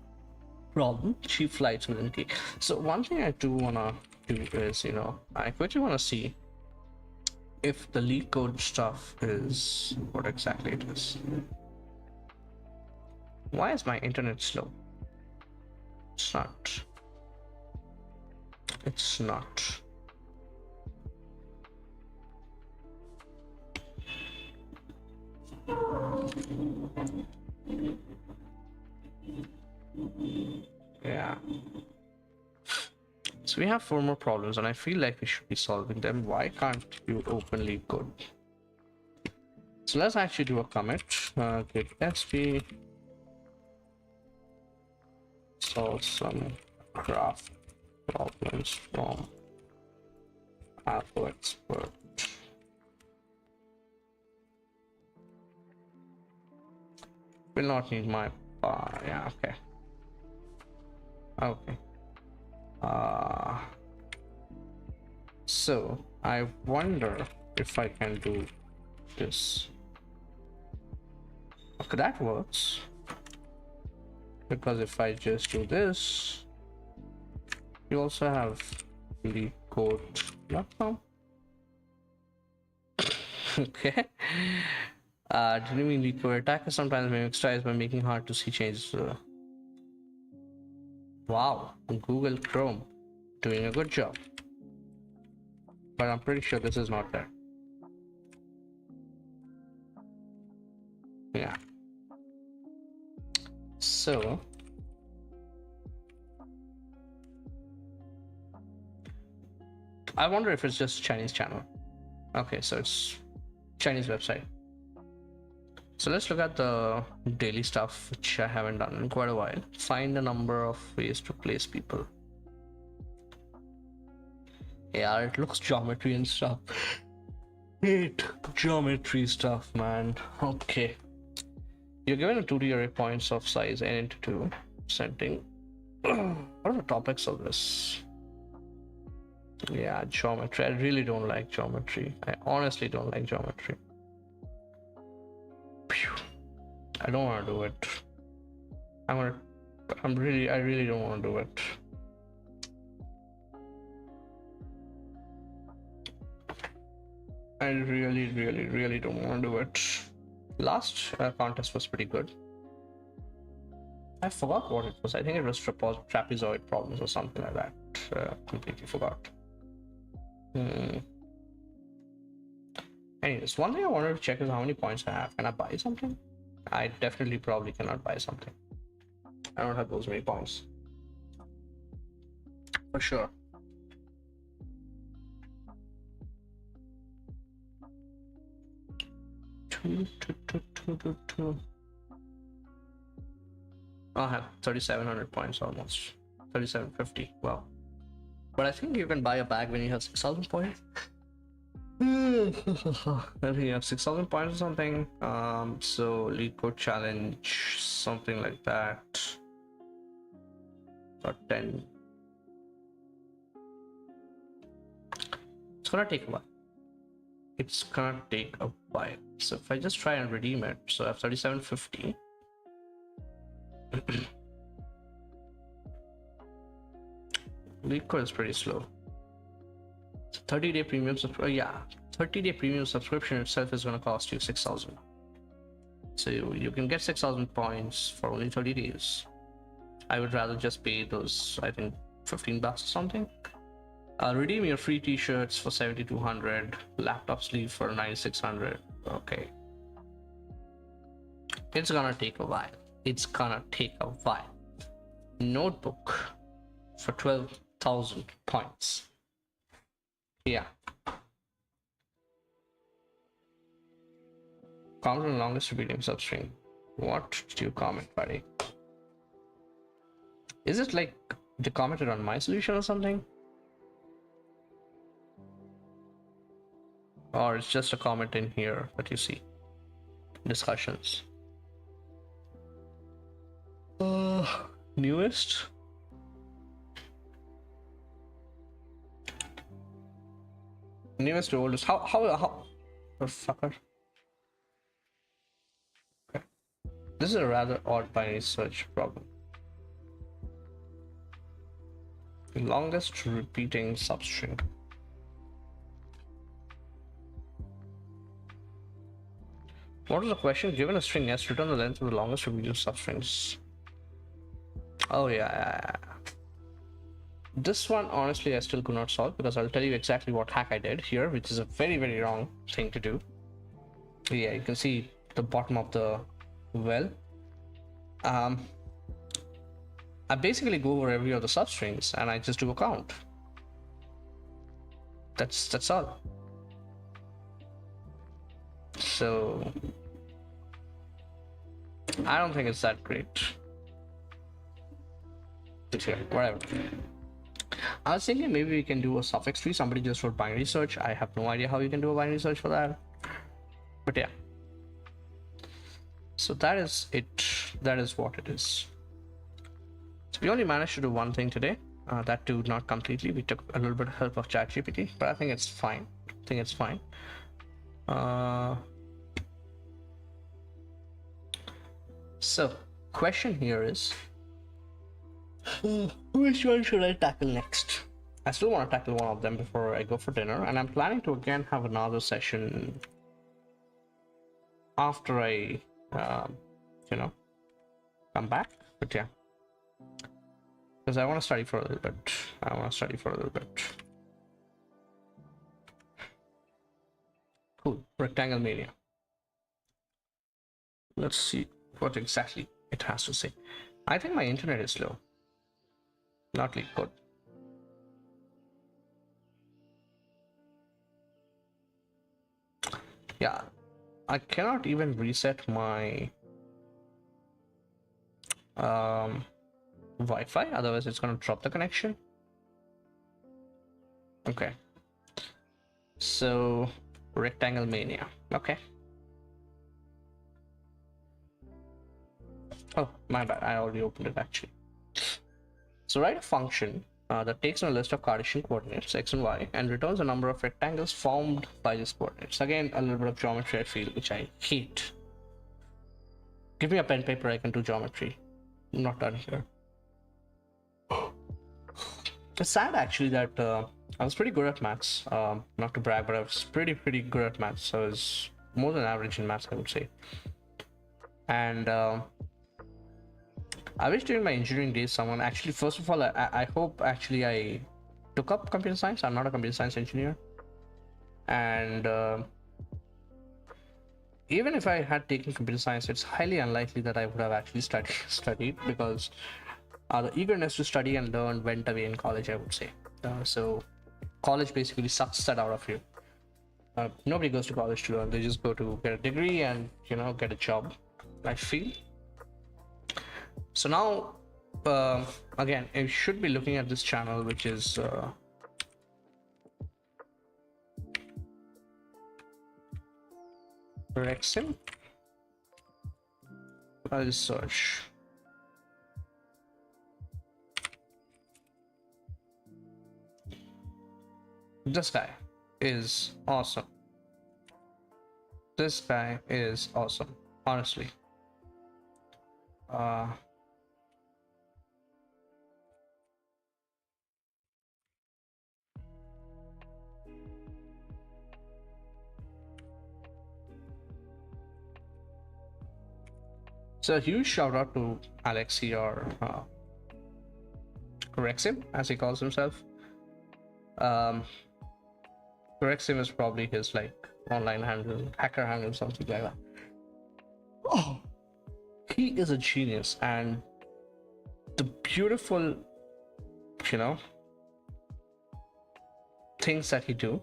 problem. Cheap flights within key. So one thing I do wanna do is, I quickly wanna see if the leak code stuff is what exactly it is. Why is my internet slow? It's not. It's not. Yeah. So we have 4 more problems and I feel like we should be solving them. Why can't you open leak code? So let's actually do a commit. Git sp solve some graph problems from AlgoExpert. Will not need my yeah, okay. Okay. So I wonder if I can do this. Okay, that works. Because if I just do this, you also have leakcode.com. Okay. Didn't mean leakcode. Attackers sometimes mimic styles by making hard to see changes. Wow, Google Chrome doing a good job. But I'm pretty sure this is not there. Yeah. So I wonder if it's just Chinese channel. Okay, so it's Chinese website. So let's look at the daily stuff, which I haven't done in quite a while. Find a number of ways to place people. Yeah, it looks geometry and stuff. Hate geometry stuff, man. Okay. You're given a 2D array points of size n into 2, setting. What are the topics of this? Yeah, geometry. I really don't like geometry. I honestly don't like geometry. Phew. I don't want to do it. I really don't want to do it. I really don't want to do it. Last contest was pretty good. I forgot what it was. I think it was trapezoid problems or something like that. Completely forgot. Anyways, one thing I wanted to check is how many points I have. Can I buy something? I definitely probably cannot buy something. I don't have those many points. For sure. I have 3,700 points almost. 3,750. Wow. But I think you can buy a bag when you have 6,000 points. think you have 6,000 points or something. So lead code challenge, something like that. Or 10. It's gonna take a while. It's gonna take a while. So if I just try and redeem it, so I have 3750. Lead code is pretty slow. So 30-day premium subscription. 30-day premium subscription itself is gonna cost you 6,000. So you can get 6,000 points for only 30 days. I would rather just pay those, I think, $15 or something. Redeem your free t-shirts for 7,200, laptop sleeve for 9,600. Okay. It's gonna take a while. It's gonna take a while. Notebook for 12,000 points. Yeah. Comment on the longest repeating substring. What did you comment, buddy? Is it like they commented on my solution or something? Or it's just a comment in here that you see. Discussions. Newest? Newest to oldest. How oh, fucker. Okay. This is a rather odd binary search problem. Longest repeating substring. What was the question? Given a string S, return the length of the longest repeating substrings. Oh yeah. This one, honestly, I still could not solve because I'll tell you exactly what hack I did here, which is a very, very wrong thing to do. Yeah, you can see the bottom of the well. I basically go over every of the substrings and I just do a count. That's all. So I don't think it's that great. Whatever. I was thinking maybe we can do a suffix tree. Somebody just wrote binary search. I have no idea how you can do a binary search for that. But yeah. So that is it. That is what it is. So we only managed to do one thing today. That too not completely. We took a little bit of help of ChatGPT, but I think it's fine. So question here is, which one should I tackle next? I still want to tackle one of them before I go for dinner, and I'm planning to again have another session after I come back. But yeah, because I want to study for a little bit. Cool. Rectangle Mania. Let's see what exactly it has to say. I think my internet is slow. Not leak code. Yeah, I cannot even reset my Wi-Fi, otherwise it's going to drop the connection. Okay. So, Rectangle Mania. Okay. Oh, my bad. I already opened it actually. So write a function that takes in a list of Cartesian coordinates x and y and returns a number of rectangles formed by these coordinates. Again, a little bit of geometry I feel, which I hate. Give me a pen paper, I can do geometry. I'm not done here. It's sad actually that I was pretty good at maths. Not to brag, but I was pretty good at maths. So I was more than average in maths, I would say. And I wish during my engineering days someone actually, first of all, I hope actually I took up computer science. I'm not a computer science engineer. And even if I had taken computer science, it's highly unlikely that I would have actually studied because the eagerness to study and learn went away in college, I would say. So college basically sucks that out of you. Nobody goes to college to learn. They just go to get a degree and, get a job, I feel. So now, again, you should be looking at this channel, which is Rexim. I'll search. This guy is awesome. This guy is awesome, honestly. So a huge shout out to Alexi, or Rexim, as he calls himself. Rexim is probably his like online handle, hacker handle, something like that. Oh, he is a genius, and the beautiful, you know, things that he do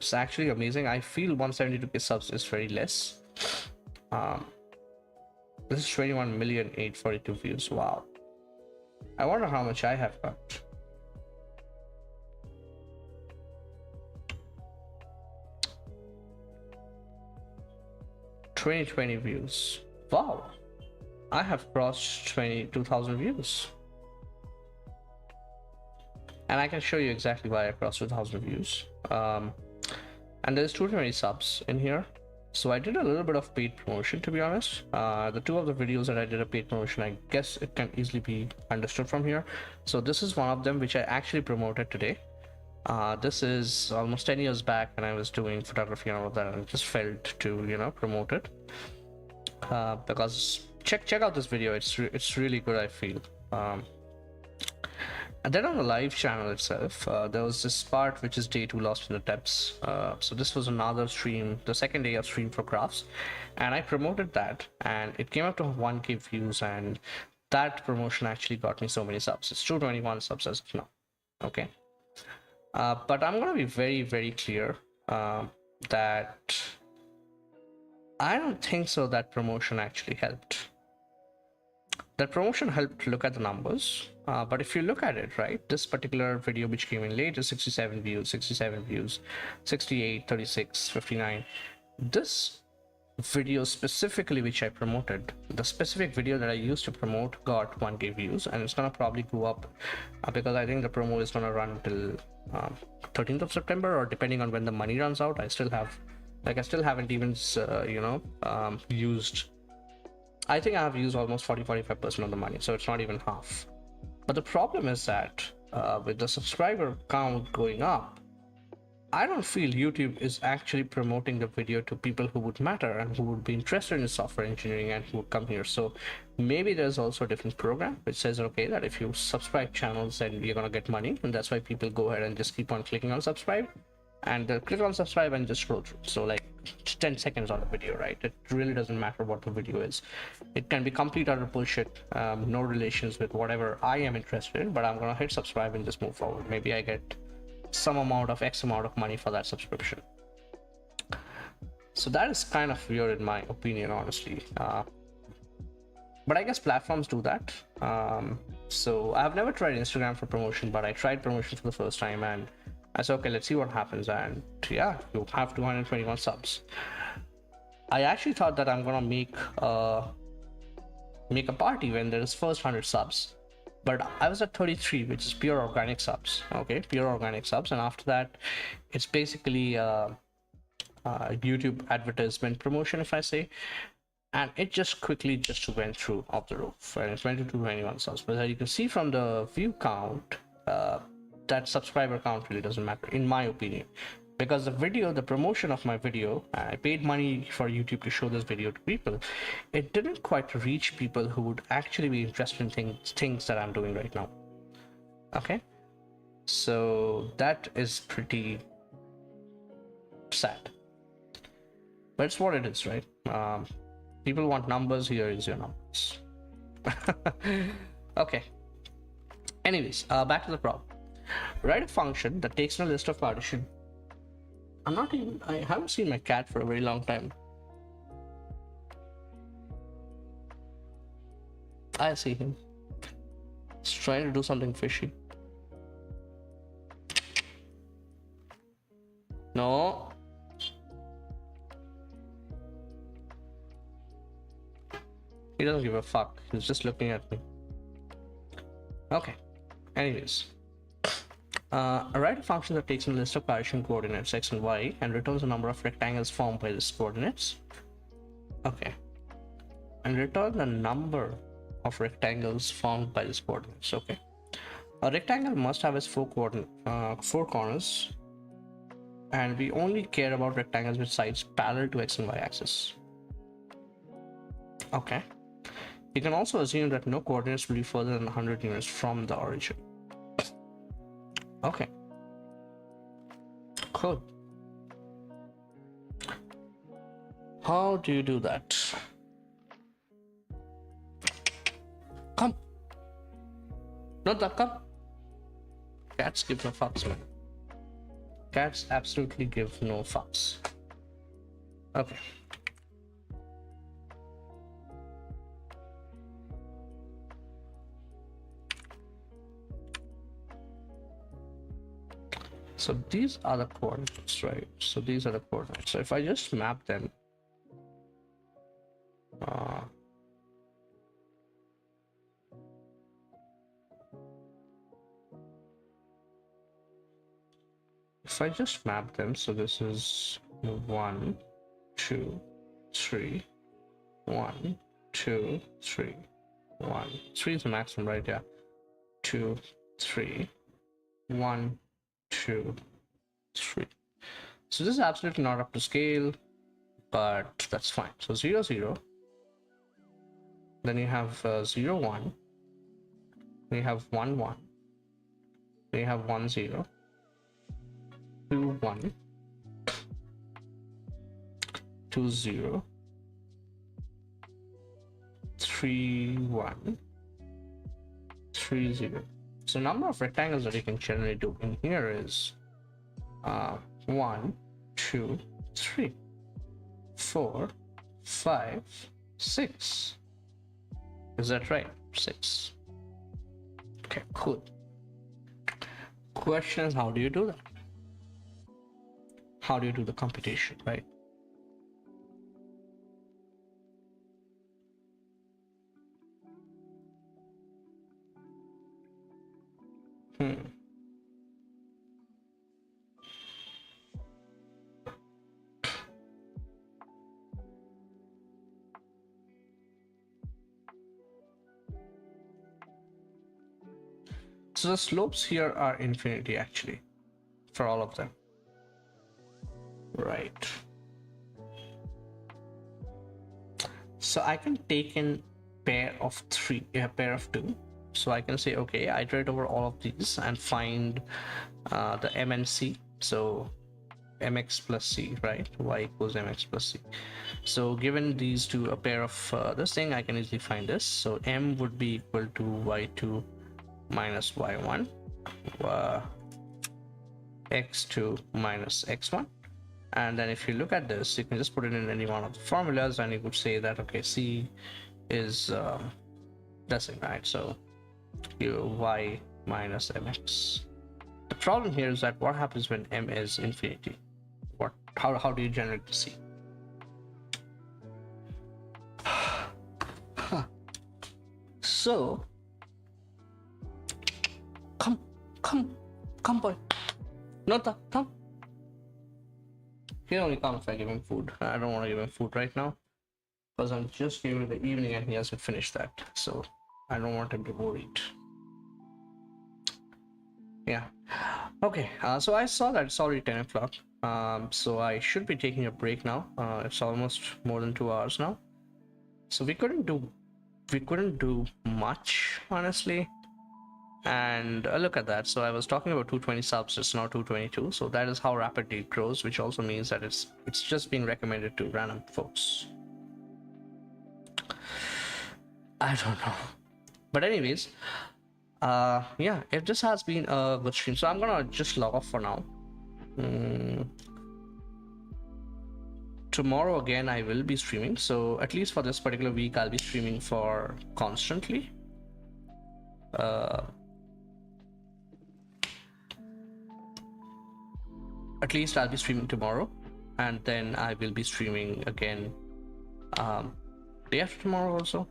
is actually amazing. I feel 172k subs is very less. This is 21,842 views. Wow. I wonder how much I have got. $20 views. Wow. I have crossed 22,000 views. And I can show you exactly why I crossed 2,000 views. And there's 220 subs in here. So I did a little bit of paid promotion, to be honest. The two of the videos that I did a paid promotion, I guess it can easily be understood from here. So this is one of them, which I actually promoted today. This is almost 10 years back when I was doing photography and all of that, and I just felt to, you know, promote it. Because check out this video. It's really good, I feel. And then on the live channel itself, there was this part which is day 2 lost in the depths. So this was another stream, the second day of stream for crafts, and I promoted that, and it came up to 1k views, and that promotion actually got me so many subs. It's 221 subs as of now. Okay. But I'm gonna be very, very clear that I don't think so that promotion actually helped. That promotion helped look at the numbers, but if you look at it, right, this particular video which came in late is 67 views, 68, 36, 59. This video specifically which I promoted, the specific video that I used to promote, got 1k views, and it's gonna probably go up because I think the promo is gonna run till 13th of September, or depending on when the money runs out. I still haven't even used, I think I have used almost 40-45% of the money, so it's not even half. But the problem is that with the subscriber count going up, I don't feel YouTube is actually promoting the video to people who would matter and who would be interested in software engineering and who would come here. So maybe there's also a different program which says, okay, that if you subscribe channels, then you're gonna get money, and that's why people go ahead and just keep on clicking on subscribe, and click on subscribe and just scroll through. So like 10 seconds on the video, right? It really doesn't matter what the video is. It can be complete utter bullshit, no relations with whatever I am interested in, but I'm gonna hit subscribe and just move forward. Maybe I get some amount of X amount of money for that subscription. So that is kind of weird in my opinion, honestly. But I guess platforms do that. So I've never tried Instagram for promotion, but I tried promotion for the first time, and I said, okay, let's see what happens. And yeah, you have 221 subs. I actually thought that I'm gonna make a party when there's first 100 subs, but I was at 33, which is pure organic subs. Okay, pure organic subs, and after that it's basically YouTube advertisement promotion, if I say, and it just quickly just went through off the roof, and it went to 221 subs. But as you can see from the view count, that subscriber count really doesn't matter, in my opinion, because the promotion of my video, I paid money for YouTube to show this video to people. It didn't quite reach people who would actually be interested in things that I'm doing right now. Okay, so that is pretty sad, but it's what it is, right? People want numbers. Here is your numbers. Okay, anyways, back to the problem. Write a function that takes in a list of partition. I haven't seen my cat for a very long time. I see him. He's trying to do something fishy. No. He doesn't give a fuck. He's just looking at me. Okay. Anyways. Write a function that takes in a list of Cartesian coordinates x and y and returns a number of rectangles formed by these coordinates. Okay. And return the number of rectangles formed by these coordinates. Okay. A rectangle must have its four corners, and we only care about rectangles with sides parallel to x and y axis. Okay. You can also assume that no coordinates will be further than 100 units from the origin. Okay. Cool. How do you do that? Come. Not that, come. Cats give no fucks, man. Cats absolutely give no fucks. Okay. So these are the coordinates, right? So these are the coordinates. So if I just map them, if I just map them, so this is 1, 2, 3, 1, 2, 3, 1. 3 is the maximum, right? Yeah. 2, 3, 1, 2, 3. So this is absolutely not up to scale, but that's fine. So 0, 0. Then you have 0, 1. Then you have 1, 1. Then you have 1, 0. 2, 1. 2, 0. 3, 1. 3, 0. So the number of rectangles that you can generally do in here is 1, 2, 3, 4, 5, 6. Is that right? 6. Okay, cool. Question is, how do you do that? How do you do the computation, right? So the slopes here are infinity actually, for all of them. Right. So I can take in pair of 3, a pair of 2. So I can say, okay, I iterate over all of these and find the m and c. So mx plus c, right? Y equals mx plus c. So given these two, a pair of this thing, I can easily find this. So m would be equal to y2 minus y1, x2 minus x1. And then if you look at this, you can just put it in any one of the formulas and you could say that, okay, c is this thing, right? So y minus mx. The problem here is that what happens when m is infinity? How do you generate the c? So come boy, Nota, come. He'll only come if I give him food. I don't want to give him food right now because I'm just giving him the evening and he hasn't finished that, so I don't want him to be worried. Yeah. Okay, so I saw that it's already 10 o'clock, so I should be taking a break now. It's almost more than 2 hours now, so we couldn't do much, honestly. And look at that. So I was talking about 220 subs, it's now 222. So that is how rapidly it grows, which also means that it's just being recommended to random folks. I don't know, but anyways, yeah, it just has been a good stream. So I'm gonna just log off for now. Tomorrow again I will be streaming, so at least for this particular week I'll be streaming for constantly. At least I'll be streaming tomorrow, and then I will be streaming again day after tomorrow also.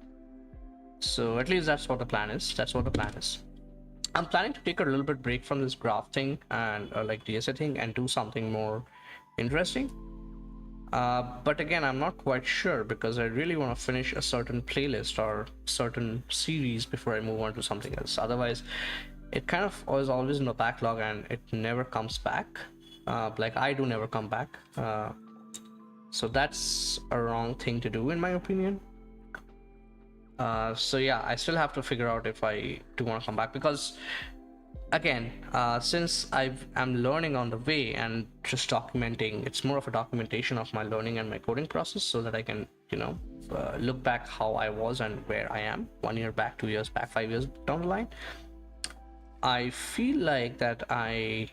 So at least that's what the plan is. I'm planning to take a little bit break from this graph thing and like DSA thing and do something more interesting. But again, I'm not quite sure because I really want to finish a certain playlist or certain series before I move on to something else. Otherwise, it kind of is always in the backlog and it never comes back. Like I do never come back. So that's a wrong thing to do in my opinion. So yeah, I still have to figure out if I do want to come back because again, since I'm learning on the way and just documenting, it's more of a documentation of my learning and my coding process so that I can, look back how I was and where I am 1 year back, 2 years back, 5 years down the line. I feel like that I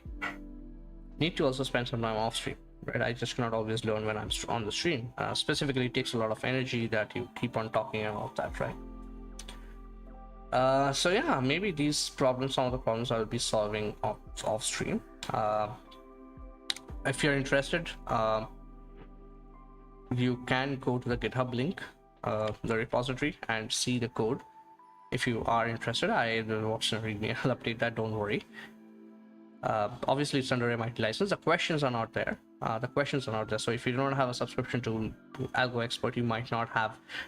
need to also spend some time off stream, right? I just cannot always learn when I'm on the stream. Specifically, it takes a lot of energy that you keep on talking about that, right? So yeah, maybe some of the problems I'll be solving off stream. If you're interested, you can go to the GitHub link, the repository, and see the code. If you are interested, I will watch the readme. I'll update that, don't worry. Obviously it's under MIT license. The questions are not there. So if you don't have a subscription to AlgoExpert,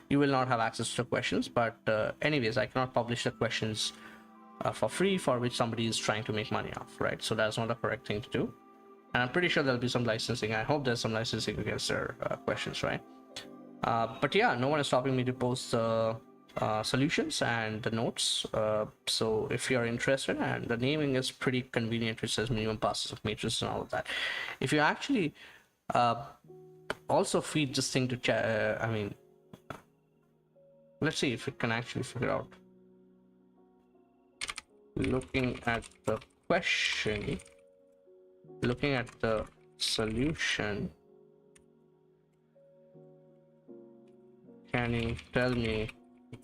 you will not have access to the questions. But anyways, I cannot publish the questions for free for which somebody is trying to make money off, right? So that's not the correct thing to do. And I'm pretty sure there'll be some licensing. I hope there's some licensing against their questions, right? But yeah, no one is stopping me to post solutions and the notes. So if you're interested, and the naming is pretty convenient, it says minimum passes of matrices and all of that. If you actually also feed this thing to chat, let's see if it can actually figure out. Looking at the question, looking at the solution, can you tell me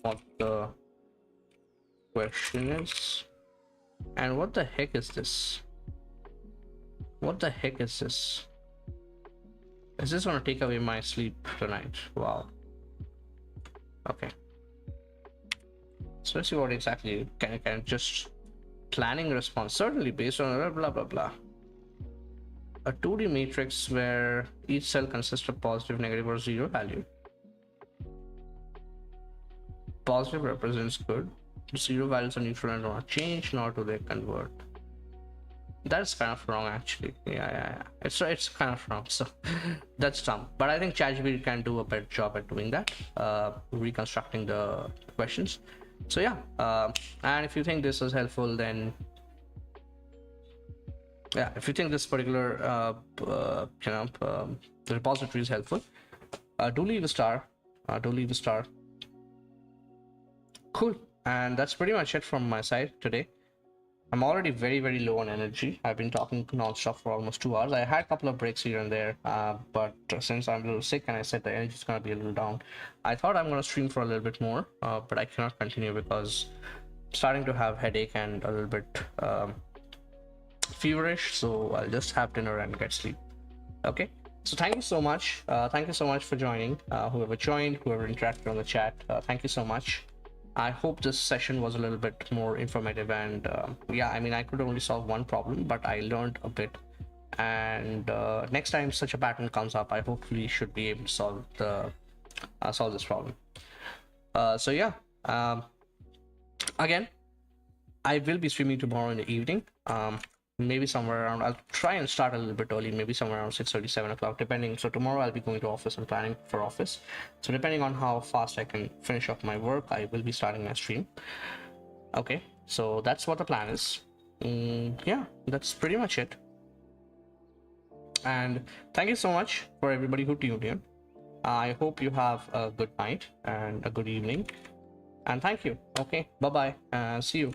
what the question is? And what the heck is this? Is this gonna take away my sleep tonight? Wow. Okay, so let's see what exactly can just planning response, certainly based on blah blah blah. A 2D matrix where each cell consists of positive, negative, or zero value. Positive represents good, zero values are neutral and do not change, nor do they convert. That's kind of wrong actually. Yeah. It's kind of wrong, so that's dumb. But I think ChatGPT can do a better job at doing that, reconstructing the questions. So yeah, and if you think this is helpful, then yeah, if you think this particular the repository is helpful, do leave a star. Cool. And that's pretty much it from my side today. I'm already very, very low on energy. I've been talking non-stop for almost 2 hours. I had a couple of breaks here and there, but since I'm a little sick and I said the energy is going to be a little down, I thought I'm going to stream for a little bit more, but I cannot continue because I'm starting to have headache and a little bit feverish, so I'll just have dinner and get sleep. Okay, so thank you so much. Thank you so much for joining. Whoever joined, whoever interacted on the chat, thank you so much. I hope this session was a little bit more informative, and yeah, I could only solve one problem, but I learned a bit. And next time such a pattern comes up, I hopefully should be able to solve this problem. So yeah, again, I will be streaming tomorrow in the evening. Maybe somewhere around, I'll try and start a little bit early, maybe somewhere around 6:30, 7 o'clock, depending. So tomorrow I'll be going to office and planning for office. So depending on how fast I can finish up my work, I will be starting my stream. Okay, so that's what the plan is. Yeah, that's pretty much it. And thank you so much for everybody who tuned in. I hope you have a good night and a good evening. And thank you. Okay, bye-bye, and see you.